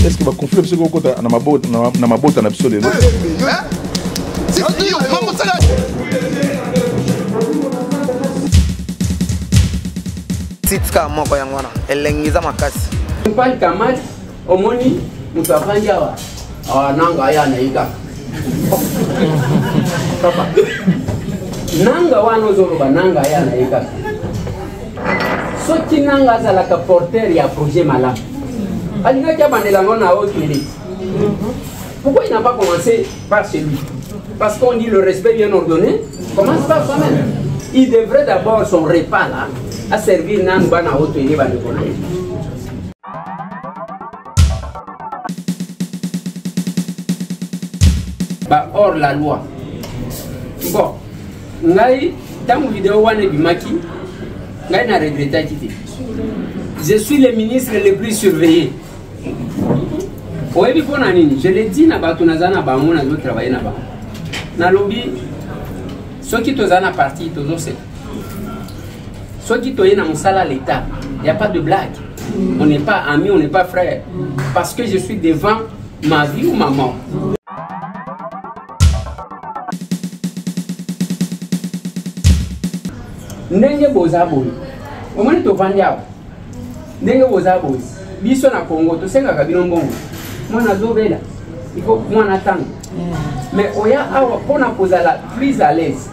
Est-ce qu'il va confier ce qu'on compte dans ma botte en absolu? Sitka moko yangwana elengiza makasi. Mpali kamati omoni mutafanya wa nanga ya naika. Papa. Nanga wano zoroba nanga ya naika. Soki nanga za la porteur ya projet malade. Alina qui a bandé la à haute mérite. Pourquoi il n'a pas commencé par chez lui? Parce qu'on dit le respect bien ordonné commence par soi-même. Il devrait d'abord son repas là à servir Nanban à haute mérite. Hors la loi. Bon, ngai dans vidéo wane bimaki, ngai na regretté quitter. Je suis le ministre le plus surveillé. Je l'ai dit, je travailler là-bas. Dans le lobby, ceux qui sont dans parti, ceux qui sont dans l'État, il n'y a pas de blague. On n'est pas amis, on n'est pas frères. Parce que je suis devant ma vie ou ma mort. Ndenge bozaboy. Au moment où ndenge bozaboy. Biso na Congo, to senga kabino mbongo. Mwana zobela. Il faut mwana tanga. Mais oya awa pona kozala plus à l'aise.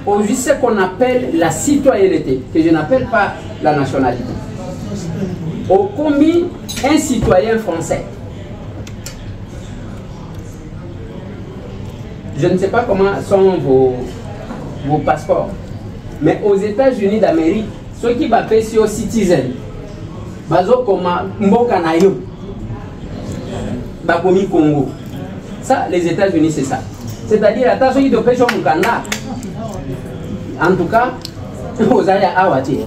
Aujourd'hui, ce qu'on appelle la citoyenneté, que je n'appelle pas la nationalité. Au commis un citoyen français. Je ne sais pas comment sont vos passeports. Mais aux États-Unis d'Amérique, ceux qui m'appellent sur citizen, bazo koma mboka na yo, bakomi Congo. Ça, les États-Unis, c'est ça. C'est-à-dire, attention, ils te pêchent au Mukanda. En tout cas, vous allez à Awati.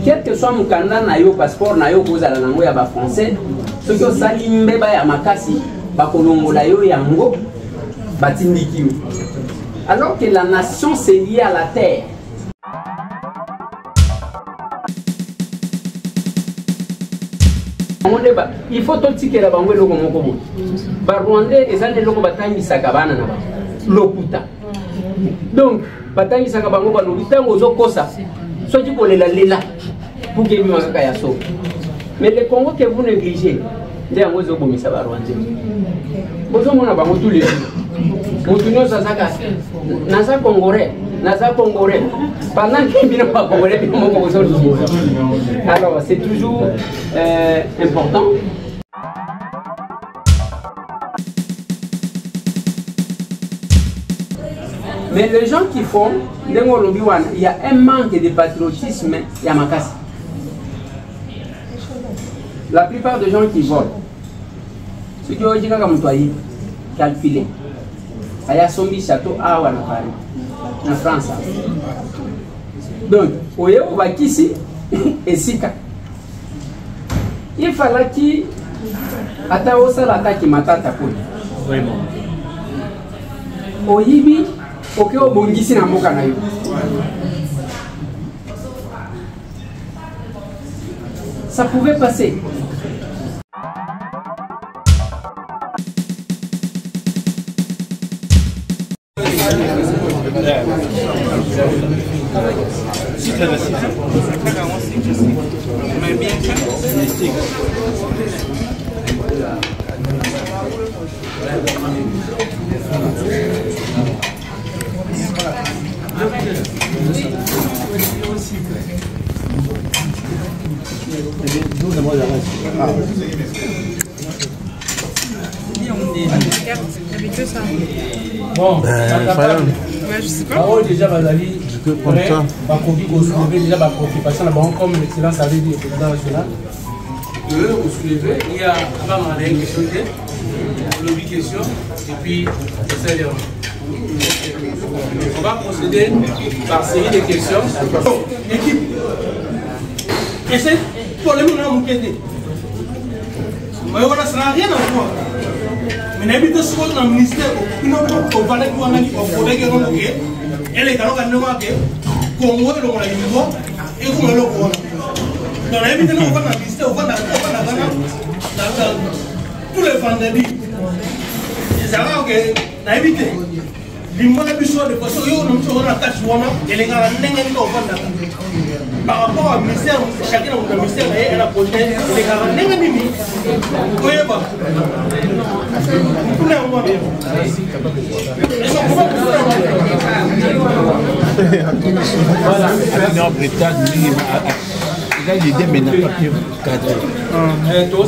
Quel que soit Mukanda na yo passeport na yo, vous allez nango ya ba français. Ceux qui ont sali mbeba ya makasi, bakolongo la yo yango, batindiki yo. Alors que la nation c'est lié à la terre. Il faut tout tirer la banque logo moko. Ba Rwandais et ça les logo batangi sakabana na ba. Lokuta. Donc batangi sakabango ba lokuta ngozo kosa. Soit tu connais la lela pour que mi makaka ya so. Mais le Congo que vous négligez, ndia ngozo bomisa ba Rwandais. Bozo mona bango tous les jours. Motunyo sasaka nasa congolais. Pendant que bien pas congolais, alors c'est toujours important. Mais les gens qui font, il y a un manque de patriotisme, il y a Makasi. La plupart des gens qui volent, ceux qui ont dit qu'ils calculé, il y a Sombi Château à Paris. En France. Donc, on va ici et Sika. Il fallait qu'il attende ça l'attaque qui m'attend pour. Vraiment. Au Yibi, ok, au Bongisi na Mokanayo. Ça pouvait passer. Bon, je sais pas. Déjà, Bazali, déjà ma préoccupation, comme l'excellence avait dit, le président national. Vous soulevez, il y a pas mal de questions, le question, et puis on va procéder par série de questions. Équipe, essaye pour les gens à vous aider. Mais voilà, ça n'a rien à voir. Mais n'habite sur le ministère, il n'a pas de valeur qui va aller au projet qui est remonté. Et les galons qui ont été Congo et le Rwanda et vous le Rwanda. Dans la vie, on va dans le ministère, on va dans tous les vendredis. C'est ça que la vie, l'immobilier de façon, on a tâche et les gars par rapport au ministère, chacun dans le ministère et la prochaine, les gars vous voyez pas. Il a l'idée, mais n'a pas pu cadrer.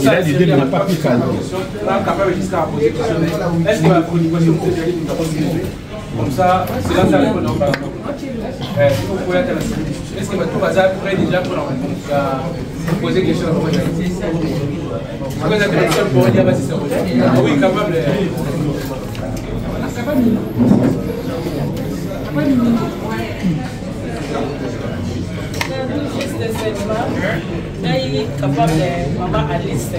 Il a l'idée, mais n'a pas pu cadrer. Est-ce que la communication comme ça, c'est là que ça répond par rapport. Est-ce que tout va prêt déjà pour poser question à la question? Pourquoi vous êtes pour dire si c'est oui, capable. Capable de maman Alice.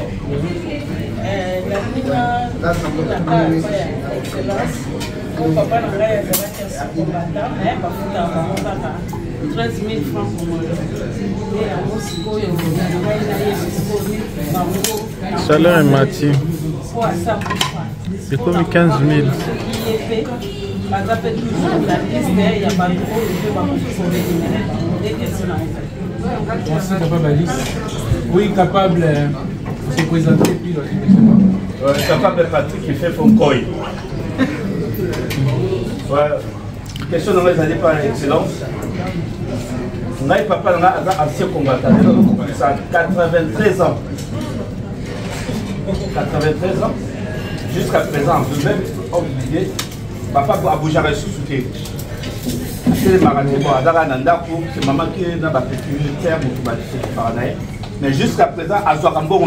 La excellence. Mon papa n'a pas été un combattant, mais par 13 000 francs pour moi. Salaire est mati. C'est comme 15 000. Oui, capable de se présenter puis capable Patrick qui fait Fonkoy. Question de mes années par excellence. On a papa ancien combattant, ça a 93 ans. 93 ans. Jusqu'à présent, je même oublié, papa a bougé à ressusciter. C'est maman qui n'a pas fait une terre mais jusqu'à présent, à Zoakambo,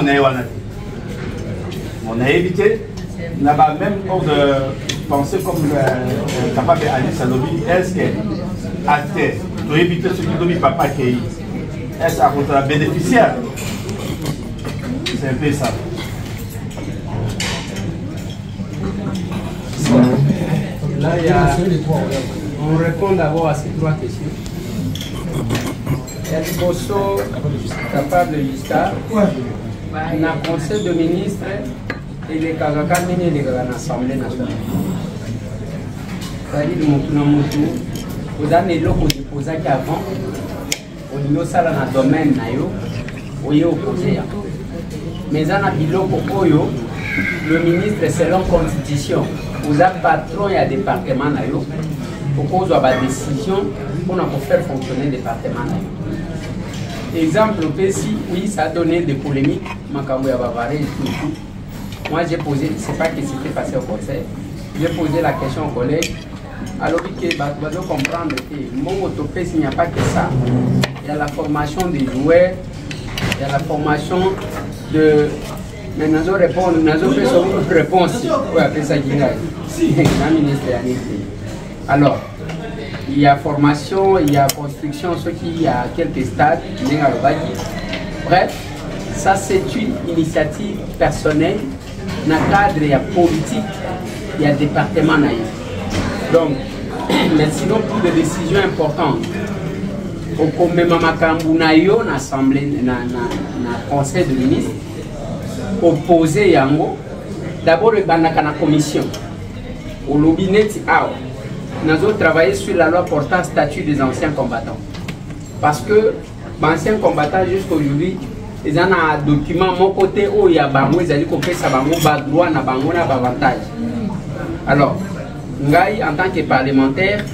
on a évité. On n'a pas même de penser comme capable Alice Alobi. Est-ce que à terre, pour éviter ce qui doit papa qui est-ce à contre la bénéficiaire? C'est un peu ça. Là, il y a... On répond d'abord à ces trois questions. Il y a des bossos capables jusqu'à un conseil de ministre et les Kagaka et les l'Assemblée nationale. C'est-à-dire que vous avez des locaux déposés avant, au niveau de la domaine, vous avez opposé. Mais il y a des locaux le ministre, selon la constitution, vous avez patron et un département, pour qu'on ait des décisions pour faire fonctionner le département. Exemple, oui, ça a donné des polémiques, moi j'ai posé, je ne sais pas ce qui s'était passé au conseil, j'ai posé la question au collègue, alors que vous devez comprendre que mon autopsie, il n'y a pas que ça. Il y a la formation des joueurs, il y a la formation de... Mais nous allons répondre, nous allons faire une réponse. Oui, après ça, alors, il y a formation, il y a construction, ce qui y a quelques stades, bref, ça c'est une initiative personnelle, dans le cadre, il y a politique, il y a département. Donc, mais sinon, pour des décisions importantes, au même Makambunayo, dans l'Assemblée, dans le Conseil de ministres, opposé yango d'abord il y a une commission au lobinet nous avons travaillé sur la loi portant statut des anciens combattants parce que les anciens combattants jusqu'à aujourd'hui ils ont un document mon côté où il y a bango ils ont dit que ça va droit na bango na avantage. Alors ngai en tant que parlementaire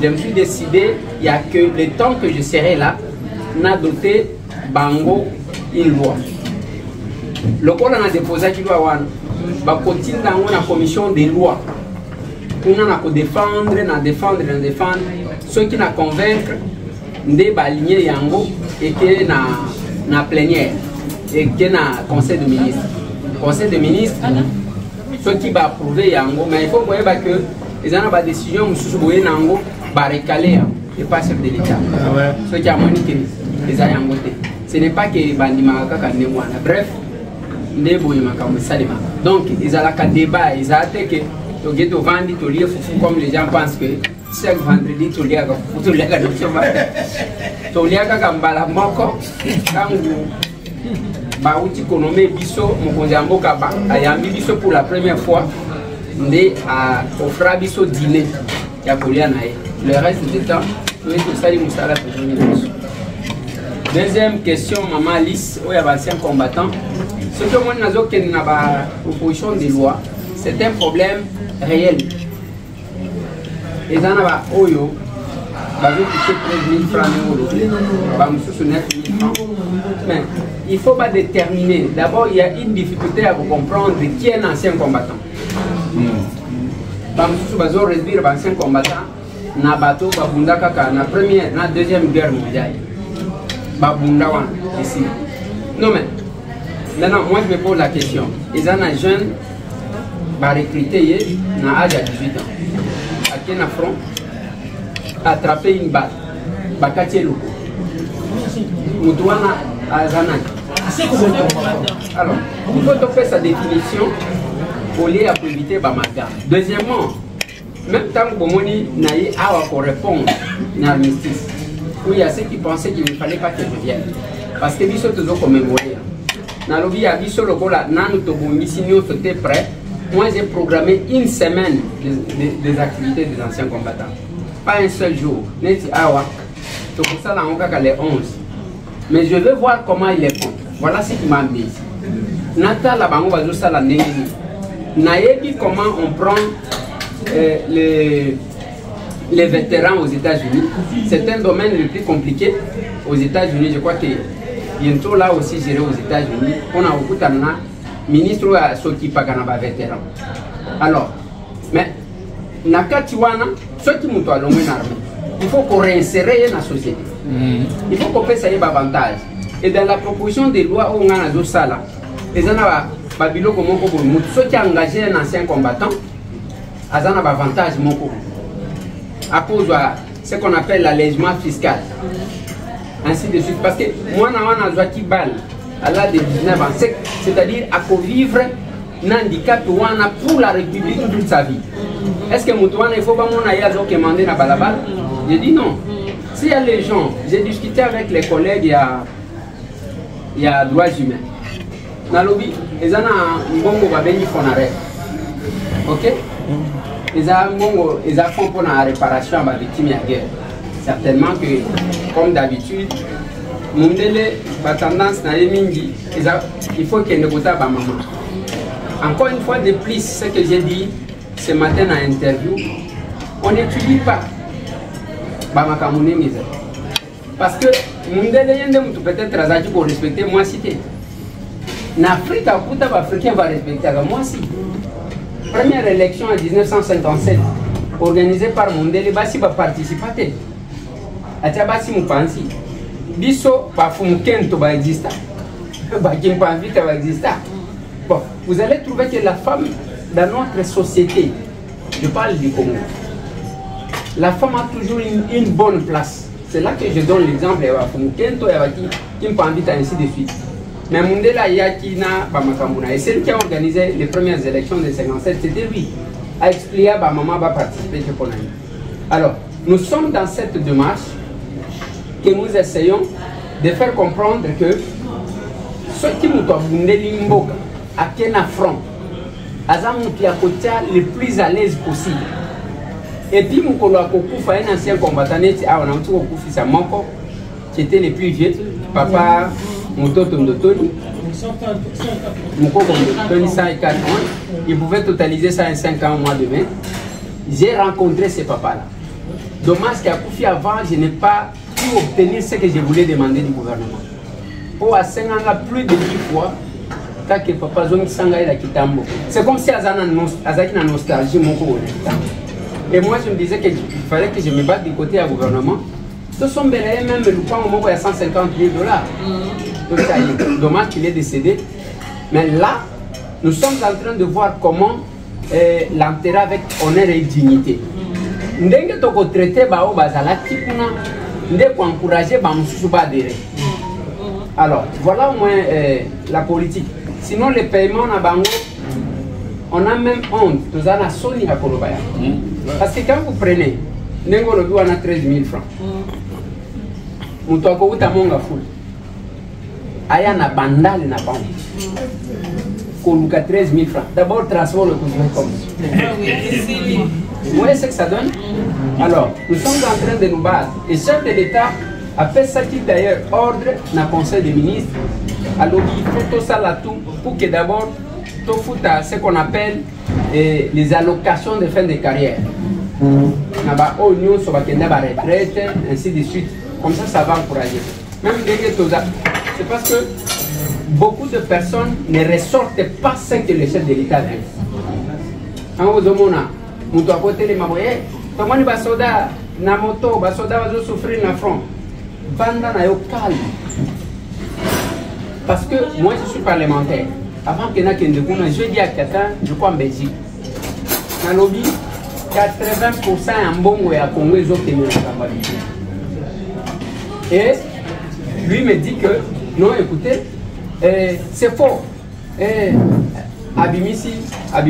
je me suis décidé il n'y a que le temps que je serai là n'a doté bango une loi. Le col a déposé qui doit continuer dans la commission des lois. On a défendre, ceux qui n'a convaincre de baligner yango et qui na plénière et qui na conseil de ministre. Conseil de ministre, ceux qui va approuver yango, mais il faut voir que les ont des décisions sous yango va recaler et pas chef de l'État. Ceux qui ont moniqué les yango. Ce n'est pas que bandimaka kandemwana. Bref. Donc, ils ont un débat, ils ont attaqué que tu as vendu ton livre comme les gens pensent que chaque vendredi tu lis pour la première fois au frabiso dîner. Le reste du temps, deuxième question, Maman Alice, où il y a ancien combattant. Ce que moi, dans l'opposition des lois, c'est un problème réel. Et dans la Oyo, il toucher 13 000 francs, mais il ne faut pas déterminer. D'abord, il y a une difficulté à vous comprendre qui est un ancien combattant. Il faut réduire l'ancien combattant dans la première, dans la deuxième guerre mondiale. Ici. Non mais, maintenant, moi je me pose la question. Ils ont un jeune recruté à l'âge de 18 ans. À quel front attraper une balle. Bakati Loko. Moutouana à Zanak. Alors, il faut faire sa définition pour les éviter Bamaga. Deuxièmement, même tant que Bomoni n'a pas répondre à l'armistice, il y a ceux qui pensaient qu'il ne fallait pas que je vienne. Parce que nous sommes toujours commémorés. Dans le lobby, nous sommes prêts. Moi, j'ai programmé une semaine des activités des anciens combattants. Pas un seul jour. C'est pour ça que les 11. Mais je veux voir comment ils les font. Voilà ce qui m'a amené ici. Nata la bango va juste la négative. Naïbi comment on prend les vétérans aux États-Unis. C'est un domaine le plus compliqué aux États-Unis. Je crois que bientôt là aussi j'irai aux États-Unis. On a beaucoup de ministre à ceux qui pas de vétérans. Alors, mais Nakatiwana, ceux qui montent à l'homme armée, il faut qu'on réinsérer dans la société. Il faut qu'on fasse ça avantage. Et dans la proposition des lois où on a deux salles, les gens Babilo comme ceux qui ont engagé un ancien combattant, ils ont un avantage à cause de ce qu'on appelle l'allègement fiscal. Ainsi de suite. Parce que moi, je suis balle à l'âge de 19 ans, c'est-à-dire à vivre un handicap pour la République toute sa vie. Est-ce que il faut pas demander à Balabal? J'ai dit non. S'il y a les gens, j'ai discuté avec les collègues, il y a droits humains. Dans le lobby, ils ont un bon fonaré. Ok? Ils ont fait pour la réparation à victime de guerre. Certainement que, comme d'habitude, la tendance il faut qu'il négocie avec maman. Encore une fois de plus, ce que j'ai dit ce matin dans l'interview, on n'étudie pas. Parce que peut-être pour respecter moi cité. En Afrique, les Africains vont respecter moi si. Première élection en 1957, organisée par Mundele, Bassi va participer. Atiabasi Mupansi. Biso, Bafumkento va exister. Bakimpanvita va exister. Bon, vous allez trouver que la femme dans notre société, je parle du Congo, la femme a toujours une bonne place. C'est là que je donne l'exemple de Bafumkento et Bakimpanvita ainsi de suite. Mais Mundela Yakina Bamakamuna, et celle qui a organisé les premières élections de 57, c'était lui. A expliqué que maman va participer pour l'année. Alors, nous sommes dans cette démarche que nous essayons de faire comprendre que ceux qui nous ont limbo à quel affront, le plus à l'aise possible. Et puis, nous avons un ancien combattant qui était le plus vieux, papa Mutoto Ndotoni, Tony 104 ans, il pouvait totaliser 105 ans au mois de mai. J'ai rencontré ce papa-là. Dommage qu'à Koufi avant, je n'ai pas pu obtenir ce que je voulais demander du gouvernement. Pour à 5 ans, plus de 10 fois, quand que papa Zongi Sanga est à Kitambo. C'est comme si Azaki a nostalgie mon coup. Et moi, je me disais qu'il fallait que je me batte du côté du gouvernement. Ce sont même le point au moment où il y a 150 000 $. Dommage qu'il est décédé. Mais là, nous sommes en train de voir comment l'enterrer avec honneur et dignité. Nous devons traiter encourager. Alors, voilà au moins la politique. Sinon, les paiements na bango, on a même honte. Nous avons la Sony à Kolobaya. Parce que quand vous prenez, Nengo Lobi, on a 13 000 francs. Moutouako Utamonga Foul. Aya na bandale na banque. Koluka 13 000 francs. D'abord, transport le couvert comme ça. Vous voyez ce que ça donne? Alors, nous sommes en train de nous battre. Et le chef de l'État a fait ça qui d'ailleurs ordre dans le Conseil des ministres. Alors, il faut tout ça là tout pour que d'abord, tout fout à ce qu'on appelle les allocations de fin de carrière. Naba oignon sur la retraite, ainsi de suite. Comme ça va encourager. Même c'est parce que beaucoup de personnes ne ressortent pas ce que le chef de l'État dit. En aux homona, nous doit côté les maboyés. Comment les soldats, na moto, les soldats vont souffrir na front. Vanda na yo calme. Parce que moi je suis parlementaire. Avant que je dis à quelqu'un, je crois en Belgique. Dans le lobby, 80% en Bongo et à Congo, ils ont tenu la campagne. Et lui me dit que, non, écoutez, c'est faux. Abimisi, la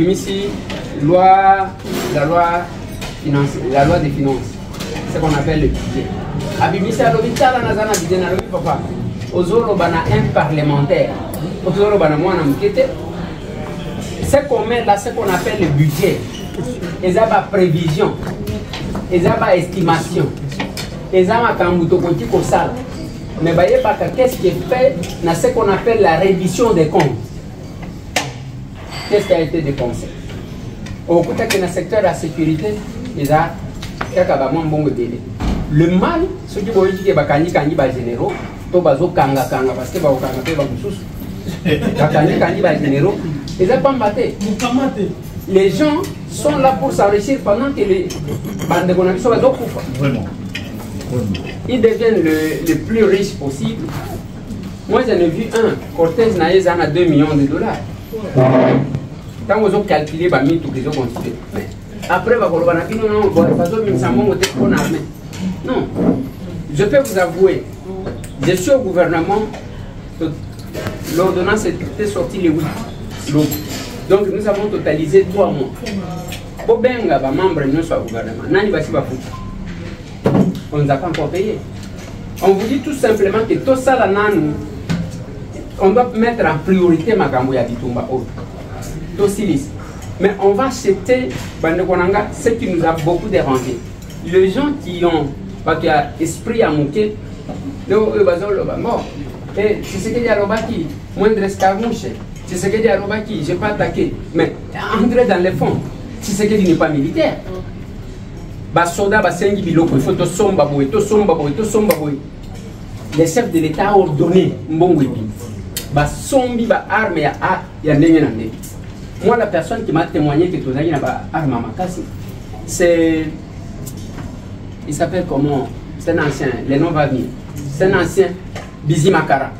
loi des finances, ce qu'on appelle le budget. Abimisi, papa, un parlementaire, ce qu'on met là, ce qu'on appelle le budget, ils ont la prévision, ils ont la estimation, ils ont la mais qu'est-ce qui est fait dans ce qu'on appelle la révision des comptes? Qu'est-ce qui a été dépensé? Au côté que dans le secteur de la sécurité, ils ont le mal, ceux qui vont dire que les généraux, parce que ils n'ont pas battu. Les gens sont là pour s'enrichir pendant que les bandes de connexion sont vraiment. Ils deviennent le plus riche possible. Moi j'en ai vu un, Cortez Naïs en a 2 millions de dollars. Quand vous avez calculé, ils ont constitué. Après, non, je peux vous avouer, je suis au gouvernement, l'ordonnance était sortie le 8. Donc nous avons totalisé 3 mois. Bobenga, membre de notre gouvernement, on ne nous a pas encore payé. On vous dit tout simplement que tout ça, là, on doit mettre en priorité Makambo Yabitumba. Mais on va acheter ce qui nous a beaucoup dérangé. Les gens qui ont esprit à moquer, c'est ce que dit Arobaki, moindre escarmouche, c'est ce que dit Arobaki, je n'ai pas attaqué. Mais entrer dans les fonds, c'est ce que dit n'est pas militaire. Le chef de l'État a ordonné moi, la personne qui m'a témoigné que tu as une arme à Makassi, c'est. Il s'appelle comment? C'est un ancien, le nom va venir. C'est un ancien, Bizi Makara.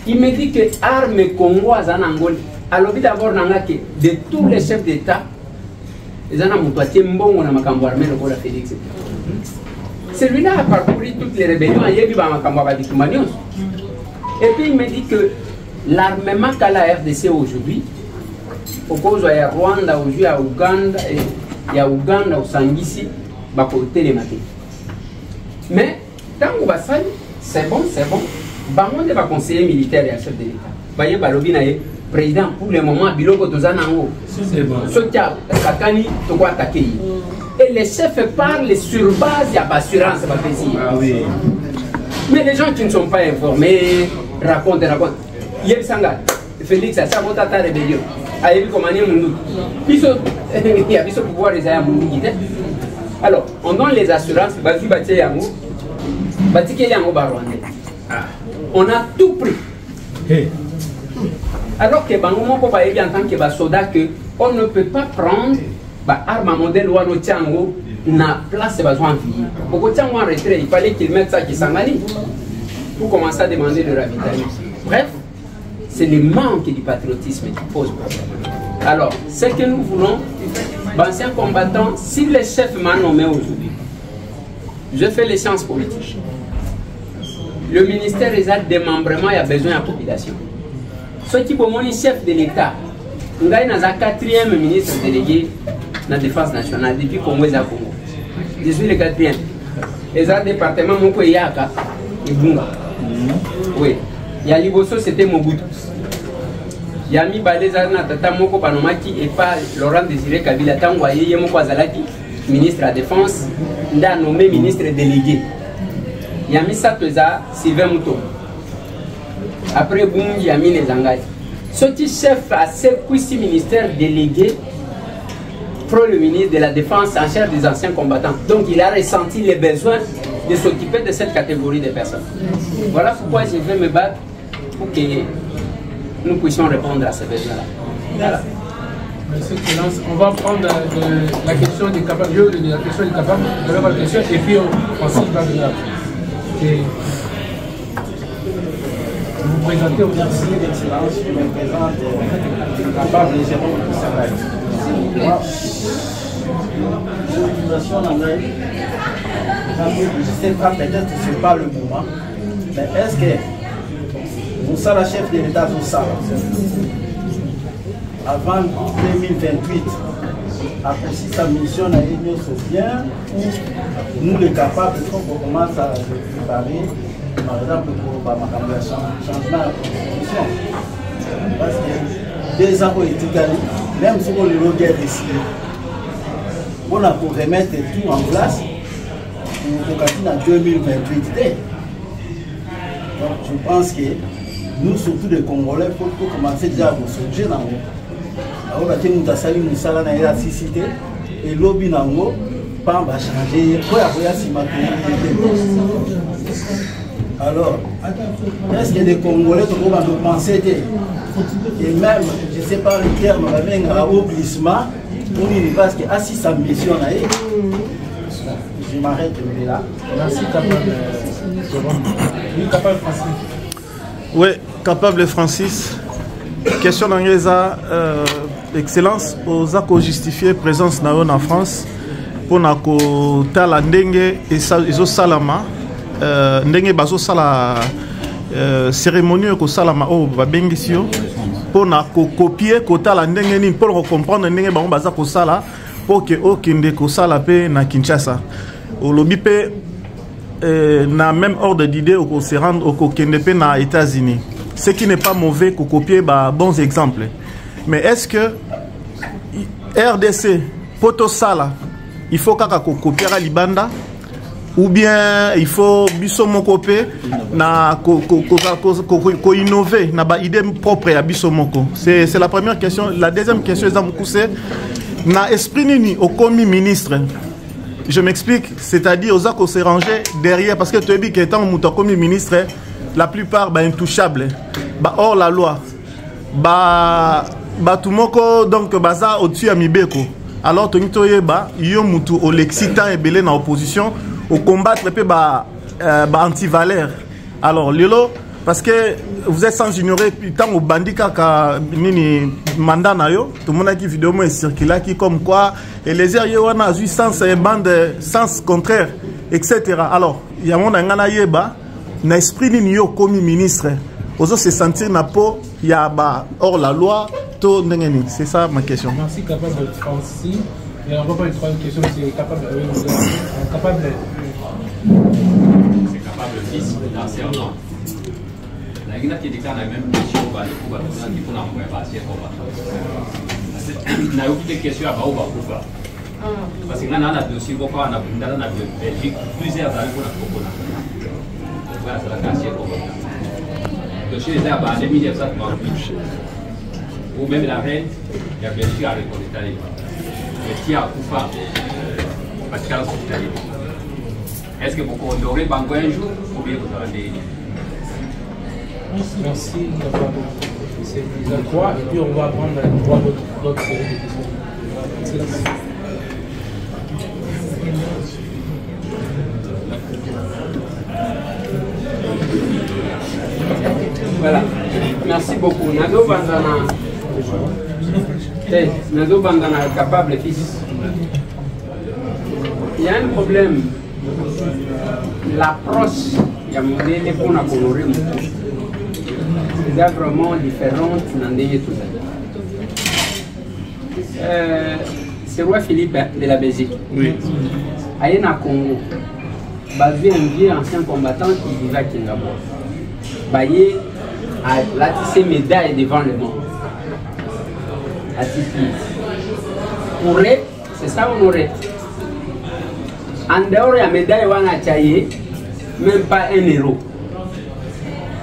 Il me dit que l'arme congolaise en Angola, alors d'abord, de tous les chefs d'État, ils en ont monté un bon armé le Gola Félix. Celui-là a parcouru toutes les rébellions, il y a eu et puis il me dit que l'armement qu'a la RDC aujourd'hui, au cause de Rwanda, aujourd'hui à Ouganda, et il y a Ouganda, au Sangisi, bah côté les matins. Mais tant qu'on va ça, c'est bon. Bah on va conseiller militaire et chef de l'État. Bah y a président pour le moment, Biloko Tozanango. C'est bon. Ce qui a Kakani, tu dois attaquer. Et les chefs parlent sur base d'assurance, ah oui. Mais les gens qui ne sont pas informés racontent. Yel Sanga, Félix, ça va être ta rébellion. Aïe, comme un monde. Il y a des pouvoirs des Ayamouni. Alors, on donne les assurances, Bazu Batia Yamou, Batike Yamou Barwande. On a tout pris. Alors que Bangomo Popa est en tant que soldat que on ne peut pas prendre arme modèle ou un Tiango na place besoin de vie. Pour que Tiango en retrait, il fallait qu'il mette ça qui s'engalie pour commencer à demander le ravitaillement. Bref, c'est le manque du patriotisme qui pose problème. Alors, ce que nous voulons, anciens combattants, si les chefs m'ont nommé aujourd'hui, je fais les sciences politiques. Le ministère des démembrements, il y a besoin de la population. Ce qui est mon chef de l'État, nous avons un 4e ministre délégué de la Défense nationale depuis Congo et Congo. Je suis le 4e. Et ça, département, mon pays, et Bunga. Oui. Il y a Liboso, c'était Mobutu. Il y a mis Balezana Tata Moko Panomaki et pas Laurent Désiré Kabila. Tant que vous Moko Azalaki, ministre de la Défense, il a nommé ministre délégué. Il y a mis ça, Sylvain Mouto. Après Boum, il y a mis les engagements. Ce qui chef à ce ministère délégué pour le ministre de la Défense en charge des anciens combattants. Donc il a ressenti les besoins de s'occuper de cette catégorie de personnes. Voilà pourquoi je vais me battre pour que nous puissions répondre à ces besoins-là. Voilà. Merci, on va prendre la question du capable, la question du capable, la question, et puis ensuite va venir. Vous présentez au merci d'excellence, je me présente capable de Jérôme Kissabaï. L'organisation je sais pas, peut-être que ce n'est pas le moment, mais est-ce que vous savez, la chef de l'État, vous savez, avant 2028, après si sa mission à l'Union sociale, nous les capables, il faut qu'on commence à préparer, par exemple, pour le changement de la constitution. Parce que 2 ans au même si on le regarde ici, on a pour remettre tout en place, pour continuer en 2028. Donc je pense que nous, surtout les Congolais, il faut commencer déjà à vous songer dans le alors, nous avons la cité et lobby nango pas va changer. Alors, est-ce que les Congolais vont penser et même, je ne sais pas le terme, au glissement, pour dire parce que si sa mission je m'arrête là. Merci, capable. Oui, capable Francis. Oui, capable Francis. Question d'Anglesa, excellence, aux accords justifiés présence en France pour que tala ndenge et salama ndenge bazo sala cérémonie ko salama o babengisio pour copier ko tala ndenge ni pour comprendre ndenge ba baza ko sala pour que okinde ko sala pe na Kinshasa au lobby pe na même ordre d'idée au se rendre au kende pe na États-Unis. Ce qui n'est pas mauvais pour copier bons exemples. Mais est-ce que RDC, Poto Sala, il faut copier à Libanda ou bien il faut bisomo copier na ko innover na ba idée propre à bisomoko. C'est la première question. La deuxième question c'est na esprit ni au commis ministre. Je m'explique, c'est-à-dire aux accords se ranger derrière parce que tu as dit qu'étant mon commis ministre la plupart intouchables, hors la loi, tout moko donc baza au-dessus à Mibeko. Alors tu yo mutu au l'excitant et belé dans opposition au combattre peu anti-valeur. Alors lelo parce que vous êtes sans ignorer tant au bandit kaka nini mandat na yo tout le monde a qui vidéo moi circulé qui comme quoi et les yo wana eu sens bande sens contraire etc. Alors il y a mon ngana yeba na esprit ni yo comme ministre ozo se sentir na po ya hors la loi to ndengeni. C'est ça ma question. Merci capable Francis. Et on va pas une troisième question, c'est capable c'est capable fils dans serment. La guina qui déclare la même question pour qui pour n'envoyer passer comme na eu des questions à Baoba Koufa. Parce que là on a dossier pourquoi on a dans la Belgique plusieurs années pour la Kokona. Voilà, c'est la cassier comme ça. Le chef d'État a 1928. Ou même la reine, il y a Belgique à récolter les mais qui a Koufa, Pascal Soutali. Est-ce que vous condorez Bango un jour ou bien vous allez merci, c'est la 3 et puis on va prendre d'autres séries de questions. Voilà, merci beaucoup. Nado Bandana capable fils. Il y a un problème. L'approche, il y a un pour la colorer. C'est vraiment différent dans les tout c'est roi Philippe de la Belgique. Oui. Aïe na Congo. Basé un vieux ancien combattant qui vivait à Kingabo. Baye a latissé médaille devant le monde. À Tipi. Pour eux, c'est ça on aurait. En dehors de la médaille, on a taillé même pas 1 euro.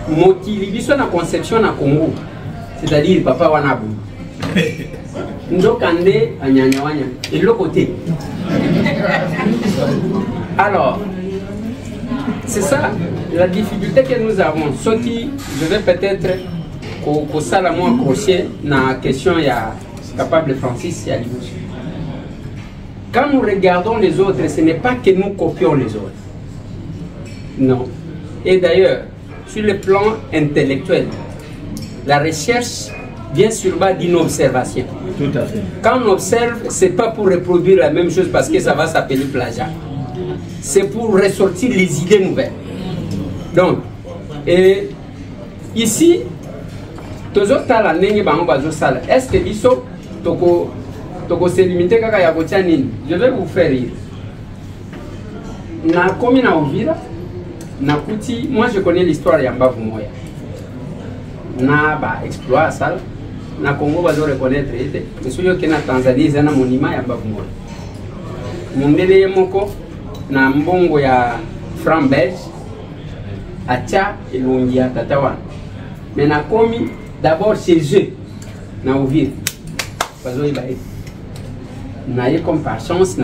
Mokili biso na conception na Congo, c'est-à-dire papa wanabu. Ndokande anyanyawanya et l'autre côté. Alors, c'est ça la difficulté que nous avons. Ce qui, je vais peut-être qu'au salamon accrocher dans la question il y a capable Francis et à l'image. Quand nous regardons les autres, ce n'est pas que nous copions les autres. Non. Et d'ailleurs, sur le plan intellectuel, la recherche vient sur base d'une observation. Tout à fait. Quand on observe, ce n'est pas pour reproduire la même chose parce que ça va s'appeler plagiat. C'est pour ressortir les idées nouvelles. Donc, et ici, est-ce que Bisso, Toko se limite kaka ya kotia nini? Je vais vous faire rire. Na komi na Uvira, na kuti, moi je connais l'histoire ya Mbavu Moya. Na ba exploit ça, na Congo bazo reconnaître ete. Monsieur ke na Tanzanie zana monument ya Mbavu Moya. Mundele moko na mbongo ya franc belge acha elongi ya tatawa. Mais na komi d'abord chez eux na Uvira. Bazo ibaye. Comme par chance,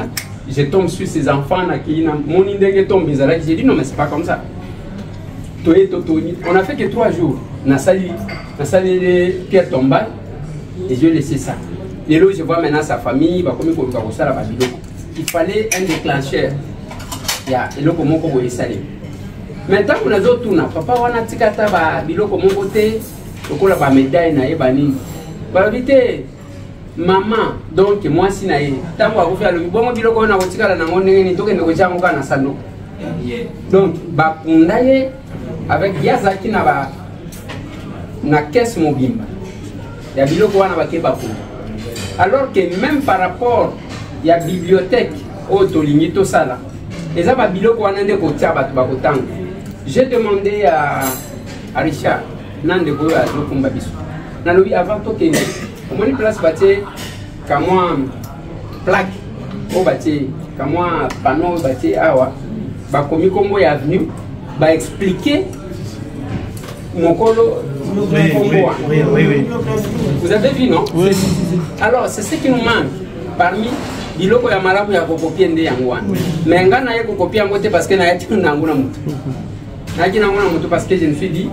je tombe sur ces enfants qui mon indégué tombe. J'ai dit non, mais c'est pas comme ça. On a fait que 3 jours. On a sali Pierre Tombal et je laissé ça. Et là, je vois maintenant sa famille. Il fallait un déclencheur. Il y a maintenant, on a d'autres tours. Papa, on a tikata biloko mon côté. On a la médaille na ebani. Vite. Maman, donc moi si naïe, tant qu'on fait le bon bilo qu'on a reçu la nango n'engeni toke ne reçu encore na sando. Donc ba kundaye avec Yazaki na ba na caisse mobimba. Ya bilo qu'on a ba keba pour. Alors que même par rapport ya bibliothèque au tolinito sala, et ça ba bilo qu'on a ndeko tia ba ba kotang. J'ai demandé à Richard nande ko ya zokumba biso. Na lobi avant toke comment une place bâtie, comme moi plaque au bâti, comme moi panneau bâti, awa, bah comme il y a venu, bah expliquer mon colo. Oui. Vous avez vu, non? Oui. Alors c'est ce qui nous manque parmi les locaux ya marabu ya copier des yangwan. Mais nga na yeko copier en côté parce que na yeti na nguna mutu. Na yeti na nguna mutu parce que je me suis dit.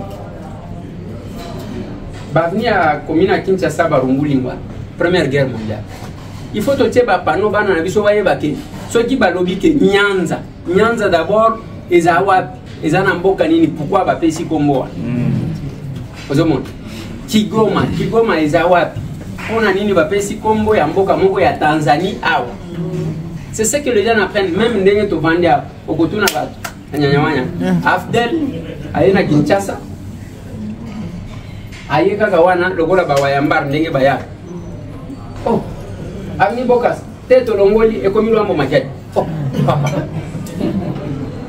Bavni à commune à Kinshasa Barumbulingwa, Première Guerre mondiale. Il faut que tu aies panneau bana na biso baye bake. Ceux qui balobi ke Nyanza d'abord ezawa ezana mboka nini pourquoi ba pesi Kombo. Ozomon. Kigoma ezawa. On a nini ba pesi Kombo ya mboka moko ya Tanzanie awa. C'est ce que les gens apprennent même ndenge to vandia okotuna ba nyanyawanya. Afdel ayena Kinshasa. Aye kaka wana lokola bawayambar ndenge baya. Oh, Avni Bokas, tête longoli et comme l'homme maquette. Oh, papa.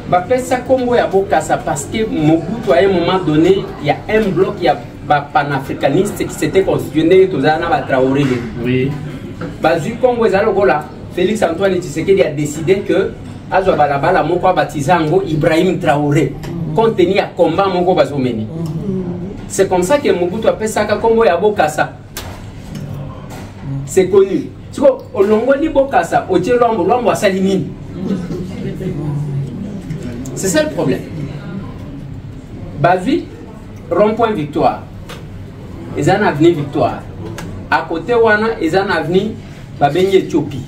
Bapesa Kombo ya Bokassa parce que Mobutu à un moment donné, il y a un bloc, il y a panafricaniste qui s'était constitué tout ça na Traoré. Oui. Bazu Kombo ezalokola, Félix Antoine Tshisekedi a décidé que azwa balabala moko batizango Ibrahim Traoré. Compte tenu à combat moko bazomeni. C'est comme ça que Mobutu appelle ça Kombo ya Bokassa. C'est connu. Tu vois, au longo ni Bokassa, au tiers l'ombre à Salimine. C'est ça le problème. Bavi, rond-point victoire. Ils ont un avenir victoire. À côté, ils ont un avenir Éthiopie.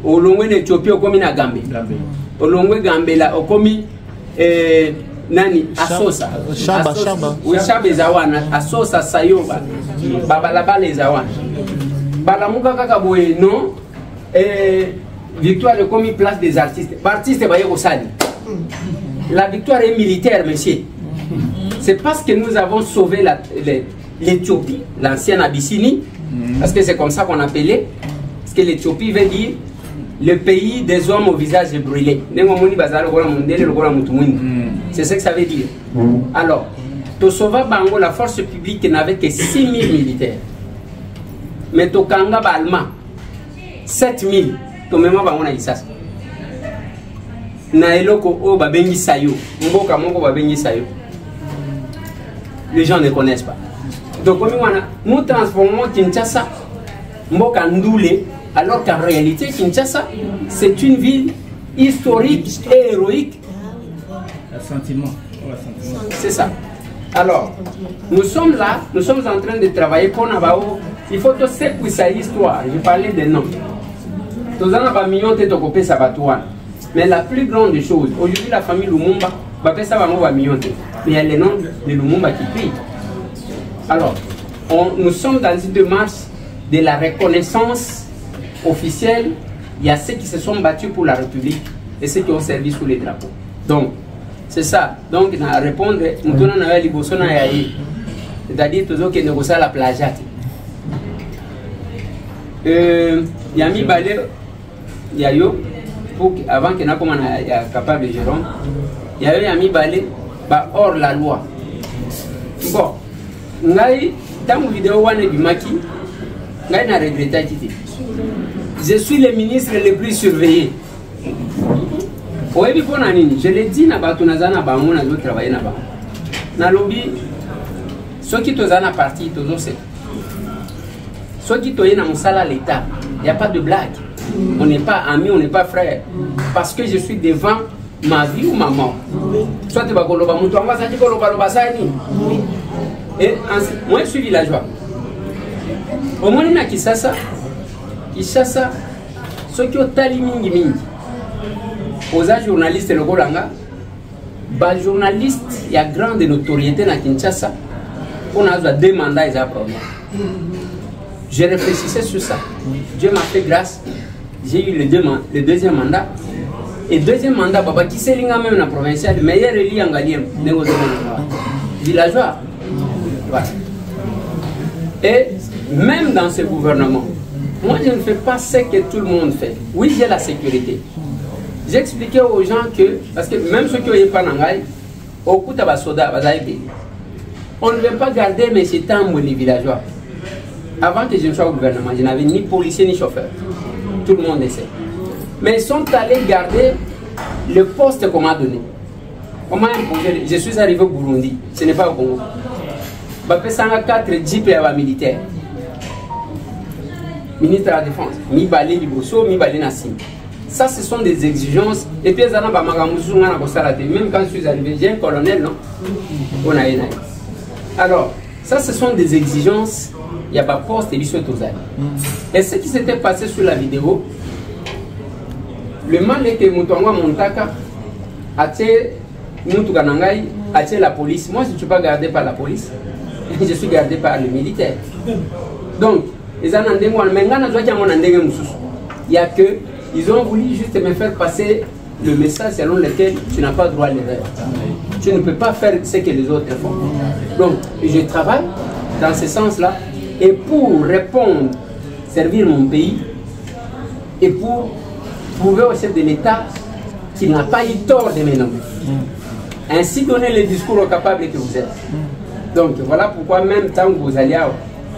Au longo d'Éthiopie, au commis na Gambé. Au longo Gambé, au commis. Nani Asosa Shaba oui Shaba ezawana Asosa Sayoba babalaba les awana balamuka kaka boye non victoire comme place des artistes baye osali la victoire est militaire monsieur C'est parce que nous avons sauvé l'Éthiopie, l'ancienne Abyssinie, parce que c'est comme ça qu'on appelait, parce que l'Éthiopie veut dire le pays des hommes au visage brûlé. C'est ce que ça veut dire. Alors, Tosova Bango, la force publique n'avait que 6 000 militaires. Mais Tokanga Balma, 7 000. Tomema Bango na Isasa. Naeloko O Babengi Sayo. Mboka Mongo Babengi Sayo. Les gens ne connaissent pas. Donc, nous transformons Kinshasa, Mboka Ndoule, alors qu'en réalité, Kinshasa, c'est une ville historique et héroïque. C'est ça. Alors, nous sommes là, nous sommes en train de travailler pour Nabao. Il faut que c'est pour sa histoire. Je parlais des noms. Mais la plus grande chose, aujourd'hui, la famille Lumumba, mais il y a les noms de Lumumba qui prient. Alors, nous sommes dans une démarche de la reconnaissance officielle. Il y a ceux qui se sont battus pour la République et ceux qui ont servi sous les drapeaux. Donc, c'est ça. Donc, à répondre, nous avons c'est-à-dire toujours que nous avons la plagiat. Yami Balé, Yayo, avant que nous soyons capables de Jérôme, Yami Balé, hors la loi. Bon, dans la vidéo, je suis le ministre le plus surveillé. Je l'ai dit, je travaille là-bas. Dans le lobby, ceux qui sont en partie, ceux qui sont dans l'État, il n'y a pas de blague. On n'est pas amis, on n'est pas frères. Parce que je suis devant ma vie ou ma mort. Soit tu vas et moi je suis villageois. Au moins il y a Kisasa, ceux qui ont tali mingi mingi. Aux journalistes le Golanga, les journalistes, il y a grande notoriété dans Kinshasa. On a 2 mandats, ils ont problème. Je réfléchissais sur ça. Dieu m'a fait grâce. J'ai eu le deuxième mandat. Et deuxième mandat, papa, qui s'est même dans la provinciale, meilleur élu en Galiem, villageois. Voilà. Et même dans ce gouvernement, moi je ne fais pas ce que tout le monde fait. Oui, j'ai la sécurité. J'expliquais aux gens que, parce que même ceux qui n'ont pas d'angaï, au coup de soda, on ne veut pas garder mes chitambos les villageois. Avant que je ne sois au gouvernement, je n'avais ni policier ni chauffeur. Tout le monde le sait. Mais ils sont allés garder le poste qu'on m'a donné. On m'a imposé. Je suis arrivé au Burundi, ce n'est pas au Congo. Je suis 4 jeeps militaires. Ministre de la Défense, mi balé Liboso, mi balé Nassim. Ça, ce sont des exigences. Et puis, même quand je suis arrivé, j'ai un colonel, non? Alors, ça, ce sont des exigences. Il n'y a pas de poste et il et ce qui s'était passé sur la vidéo, le mal est que Moutonga Montaka a tué la police. Moi, je ne suis pas gardé par la police, je suis gardé par les militaires. Donc, il y a que ils ont voulu juste me faire passer le message selon lequel tu n'as pas droit à l'erreur. Tu ne peux pas faire ce que les autres font. Donc, je travaille dans ce sens-là. Et pour répondre, servir mon pays, et pour prouver au chef de l'État qu'il n'a pas eu tort de me nommer. Ainsi donner le discours capable que vous êtes. Donc voilà pourquoi même tant que vous allez,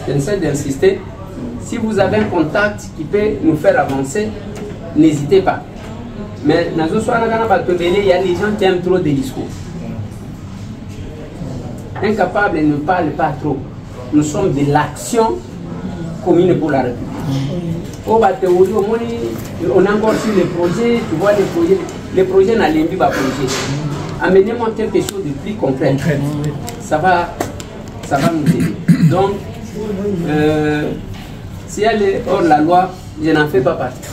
je ne sais d'insister, si vous avez un contact qui peut nous faire avancer, n'hésitez pas. Mais il y a des gens qui aiment trop des discours. Incapables ne parlent pas trop. Nous sommes de l'action commune pour la République. On a encore sur les projets, tu vois les projets n'allaient pas projet. Amenez-moi quelque chose de plus concret. Ça va nous aider. Donc, si elle est hors la loi, je n'en fais pas partie.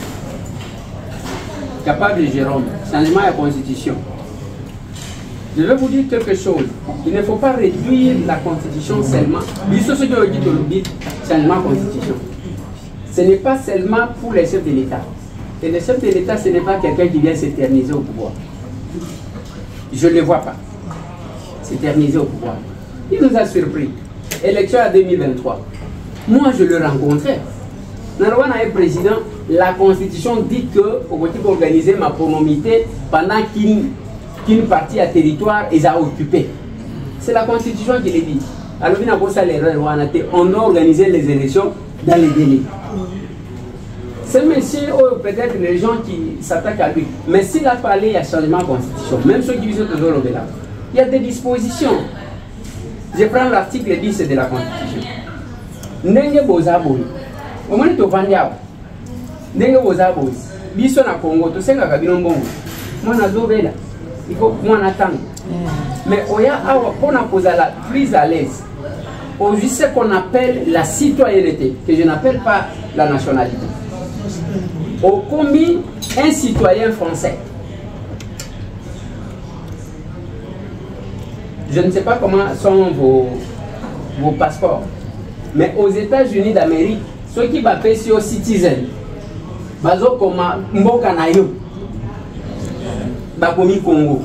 Capable de Jérôme, changement de la constitution. Je vais vous dire quelque chose. Il ne faut pas réduire la constitution seulement. Ce que je dis, changement de constitution. Ce n'est pas seulement pour les chefs de l'État. Et le chef de l'État, ce n'est pas quelqu'un qui vient s'éterniser au pouvoir. Je ne le vois pas. s'éterniser au pouvoir. Il nous a surpris. Élection à 2023. Moi, je le rencontrais. Narwana est président. La constitution dit que au peut organiser ma pronomité pendant qu'une partie à territoire est à occuper. C'est la constitution qui le dit. Alors, on doit organiser les élections dans les délais. C'est monsieur, peut-être les gens qui s'attaquent à lui. Mais s'il a parlé, il y a changement de constitution. Même ceux qui visent toujours au là. Il y a des dispositions. Je prends l'article 10 de la constitution. Ndenge bozaboy. Au moment où tu vas ndenge bozaboy. Biso na Congo, tu sais que Mbongo. Moi na zobela. Il faut moi n'attendre. Mais oya awa pour na poser la prise à l'aise. Aujourd'hui, ce qu'on appelle la citoyenneté, que je n'appelle pas la nationalité. Au commis un citoyen français. Je ne sais pas comment sont vos passeports, mais aux États-Unis d'Amérique, ceux qui m'appellent sur citizen, bazo comme Mboka Nayo, bakomi Congo.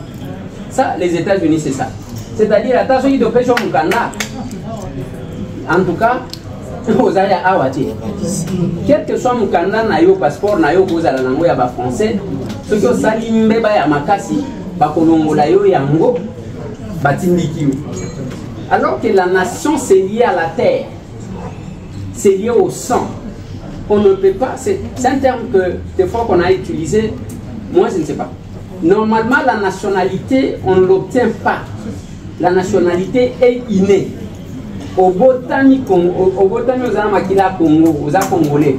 Ça, les États-Unis, c'est ça. C'est-à-dire, attention, ils doivent faire son Mukanda. En tout cas, vous allez à Awati. Quel que soit mon candidat, nayo passeport, nayo vous allez en envoyer à français. Ce que ça limbe ya makasi, bakolongola yo yango, batindikio. Alors que la nation c'est lié à la terre, c'est lié au sang. On ne peut pas. C'est un terme que des fois qu'on a utilisé. Moi je ne sais pas. Normalement la nationalité on ne l'obtient pas. La nationalité est innée. Au Botani aux Amakila Congo, aux Congolais.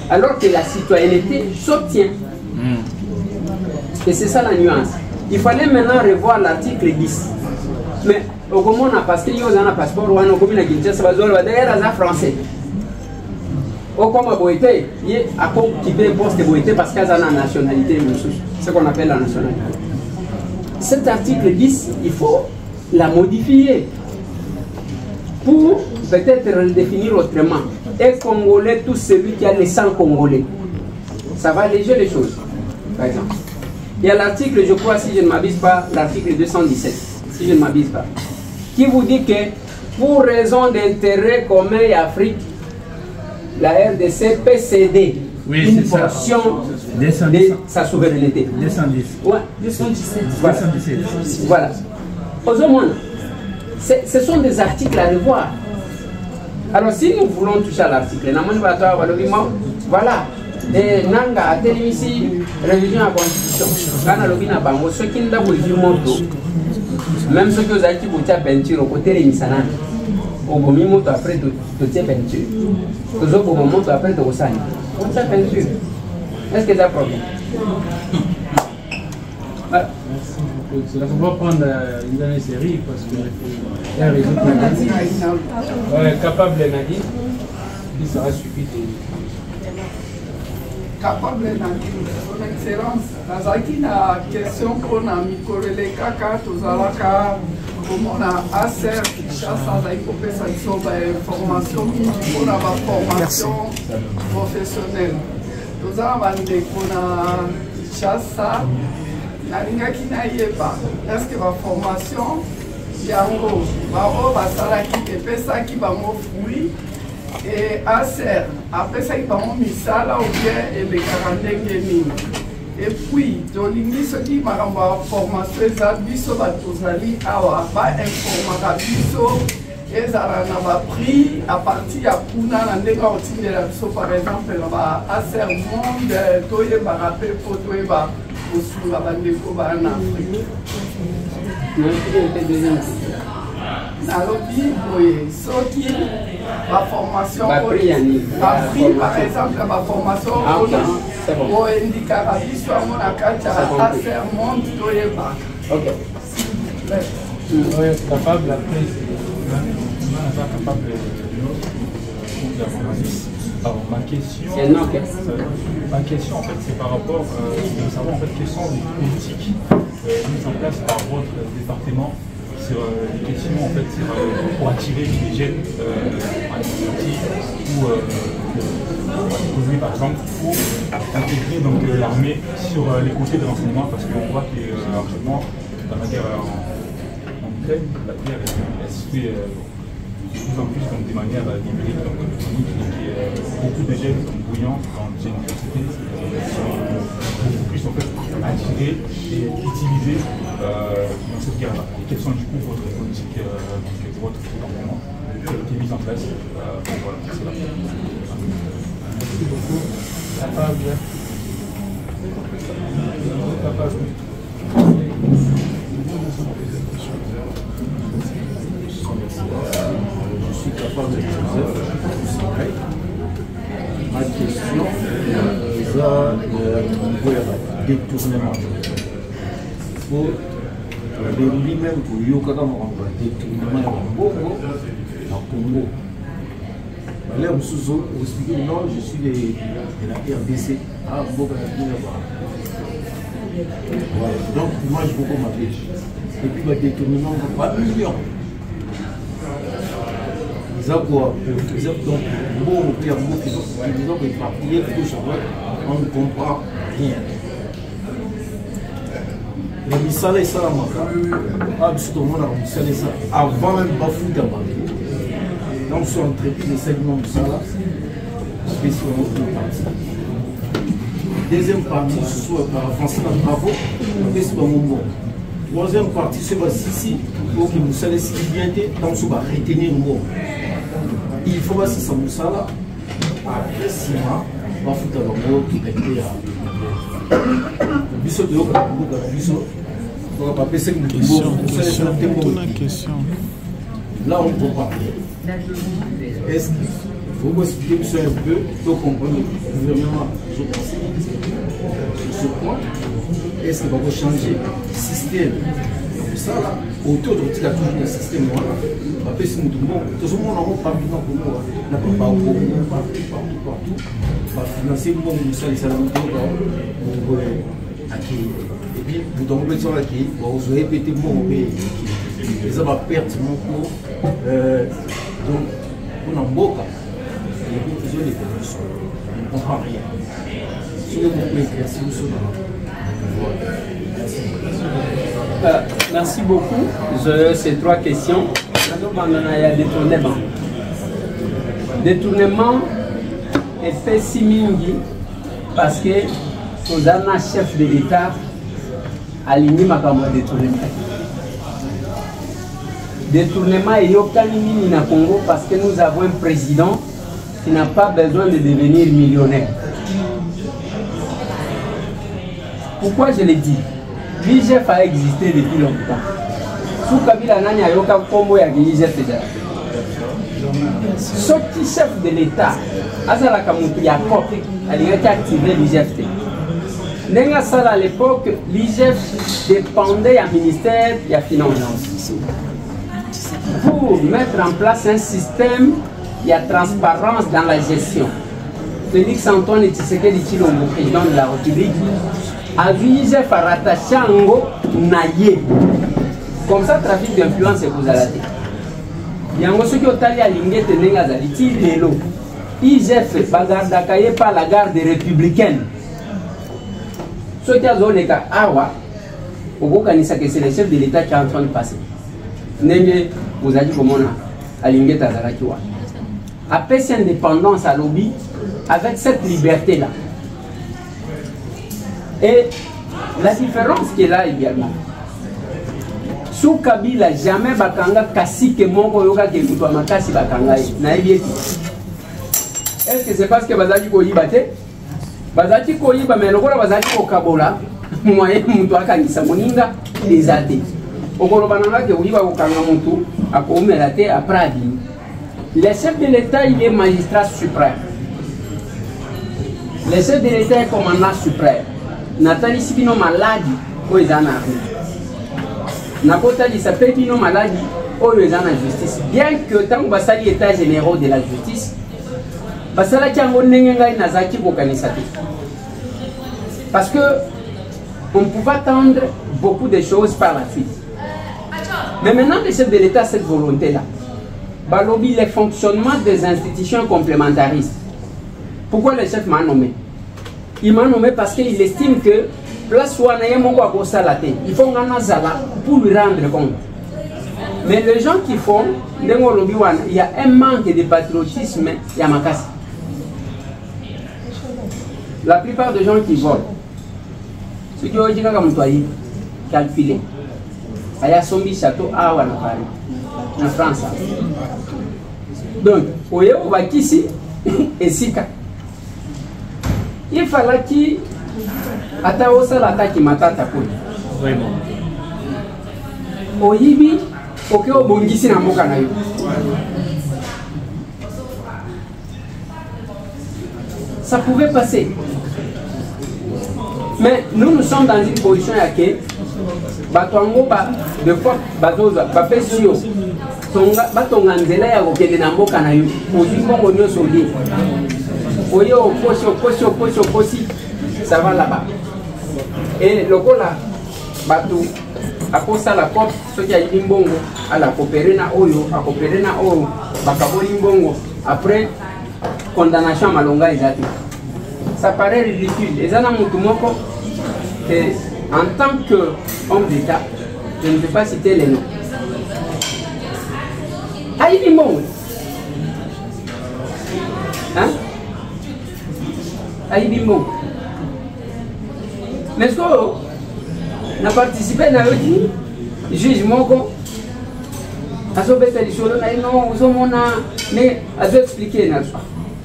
Alors que la citoyenneté s'obtient. Et c'est ça la nuance. Il fallait maintenant revoir l'article 10. Mais au moment parce qu'il y a un passeport ou un commune à Kinshasa, d'ailleurs c'est français. Au comme à Boïté, il y a un qui peut poste de Boïté parce qu'il y a une nationalité, ce qu'on appelle la nationalité. Cet article 10, il faut la modifier. Pour peut-être le définir autrement. Et Congolais, tout celui qui a le sang congolais. Ça va alléger les choses, par exemple. Il y a l'article, je crois, si je ne m'abuse pas, l'article 217, si je ne m'abuse pas, qui vous dit que pour raison d'intérêt commun et Afrique, la RDC peut céder une portion de sa souveraineté. 210. Ouais, 217. Voilà. 217. Voilà. Aux moins, ce sont des articles à revoir. Alors si nous voulons toucher à l'article, voilà, et Nanga a télé ici, révision à la constitution. Quand on a le bango, ceux qui n'ont pas vu moto, même ceux qui ont été pour peinture au côté de Misana, au bout moto après de peinture. Tous au bout moto après de Osani. On tient peinture. Est-ce que c'est un problème? Voilà. On va prendre une dernière série parce que il y a un réseau capable Nadine, il sera suffit capable Nadine, son excellence. Nazaki na question qu'on a mikorele kaka tozalaka comme on a ASER Kinshasa za ikopesa biso ba information mingi pour la formation professionnelle. Tozala bandeko na Kinshasa. Nalingaki nayeba est-ce que la formation yango bao basalaki epesaki bango fruit et ASER apesaki bango misala ou bien elekaka ndenge nini. Et puis tolingi soki makambo ya formation eza biso bato tozali awa bainformaka biso ezala na baprix à partir ya kuna na ndenge ya kotindela biso par exemple na ba ASER monde toyebaka mpe mpo toyeba kosunga bandeko bana Afrique. Nalobi boye soki la formation par exemple la formation on indikaka biso yango na kati ya ASER monde toyebaka. Capable après capable alors, ma question en fait c'est par rapport de savoir en fait quelles sont les politiques mises en place par votre département sur les questions en fait pour attirer les jeunes administratifs ou l'économie par exemple pour intégrer donc l'armée sur les côtés de l'enseignement parce qu'on voit que actuellement la matière Ukraine, la guerre elle se fait de plus en plus comme de manière numérique, donc électronique, et beaucoup de jeunes sont bruyants dans les universités, sont beaucoup plus en fait attirés et utilisés dans cette guerre-là. Et quelles sont du coup votre politique, votre gouvernement qui est mise en place pour voilà, cela. Merci beaucoup. Je suis capable de poser ma question est détournement. Pour lui-même, pour détournement à Congo. Là, vous expliquez, non, je suis de la RDC. Ah, bon, voilà. Donc, moi, je vous m'appeler. Et puis, le détournement, pas million. Ils ont quoi? Ils ont donc, bon, ils ont éparpillé tout ça. On ne comprend rien. Le misala et ça, absolument, le misala et ça, avant même de foutre à Banque. Donc, sur l'entreprise de segment de Sala, c'est sur une partie. Deuxième partie, ce soit par avancer dans le travaux, c'est sur mon mot. Troisième partie, c'est ici, pour que nous sachions ce qui vient de dans ce va retenir le mot. Il faut voir si ça nous sala, après 6 mois, on va foutre le mot qui était à. Bissot de haut, Bissot. On va pas passer une question. Là, on ne peut pas. Est-ce qu'il faut vous expliquer ça un peu pour comprendre le gouvernement sur ce point? Est-ce qu'il va changer le système? Comme ça, là, autour de toujours le système, on va faire ce mouvement. Tout le monde n'a pas vu dans le monde. On n'a pas au Congo, partout. On va financer le monde, ça, les salariés, pour acquérir. Et puis, vous devez mettre sur l'acquérir, vous répétez le mot, mais ça va perdre mon cours. Donc, on a beaucoup de choses, on ne comprend rien. Si vous pouvez éclaircir merci beaucoup. Ces 3 questions. Il y a détournement. Détournement est fait si mingi parce que nous avons un chef de l'État aligné ma détournement. Détournement est yokanimi na Congo parce que nous avons un président qui n'a pas besoin de devenir millionnaire. Pourquoi je l'ai dit? L'IGF a existé depuis longtemps. Sous Kabila Nani a yoka kombo ya l'IGF déjà. Ce petit chef de l'État, Azala Kamutu Yakop, a activé l'IGF. Nenga Sala à l'époque, l'IGF dépendait du ministère de la Finance. Pour mettre en place un système, il y a transparence dans la gestion. Félix Antoine Tshisekedi Tshilombo, président de la République, a vu l'IGF rattaché à Ngo Naye. Comme ça, trafic d'influence est vous allez. Il y a un monsieur qui est allé à l'Ingé Tenenga Zaliti, Lelo. IGF, Bagardakaye par la garde républicaine. Ce qui a zone ka awa, au Bokanisa que c'est le chef de l'État qui est en train de passer. Neme, vous avez dit comment on a l'Ingé Tazarakiwa. Après cette indépendance à lobby, avec cette liberté-là. Et la différence qui est là également. Sous Kabila, jamais Bakanga Kassi que mon yoga qui est Makasi Bakanga. Est-ce que c'est parce que Bazaki Koyibate? Bazaki Koyiba, mais le rôle Bazaki Kokabola, moyen Moutoaka Nisamoninga, les athées. Au Kolobananga qui Oyiba Okangamutu, à Komelate, à Pradi. Le chef de l'État, il est magistrat suprême. Le chef de l'État est commandant suprême. Nathalie Sibino Maladi, où ils en arrivent. Nakotali s'appelle Bino Maladi, où ils en ont justice. Bien que tant que Basali état généraux de la justice, Basala Tiango Nengenga Nazaki Bokanisati. Parce que on pouvait attendre beaucoup de choses par la suite. Mais maintenant, le chef de l'État a cette volonté-là. Balobi, le fonctionnement des institutions complémentaristes. Pourquoi le chef m'a nommé? Il m'a nommé parce qu'il estime que place où on a il faut qu'on a Zala pour lui rendre compte. Mais les gens qui font, il y a un manque de patriotisme, il y a Makassi. La plupart des gens qui volent, ceux qui ont dit qu'ils calculé, il y a son château à Paris, en France. Donc, on va ici et Sika. Il fallait qu'il attaque l'attaque matata pour. Vraiment. Oyibi, ok, au bongisi na mboka na yo. Ça pouvait passer. Mais nous sommes dans une position à laquelle Batongo de fois Bazoza, Bapesio, Batonga Nzela ya kokende na mboka na yo. Ozwi mbongo nyonso olie. Oye oposi, ça va là-bas. Et le là, Batou, à cause de la COP, ceux qui ont dit mbongo, à la coopérer na oyo, bakaboli mbongo. Après, condamnation à Malonga exacte. Ça paraît ridicule. Et ça, en tant qu'homme d'État, je ne vais pas citer les noms. Aïdi Mbongo. Hein? Aïdi Mbongo. Mais est-ce qu'on a participé à le jugement? Mais à expliquer.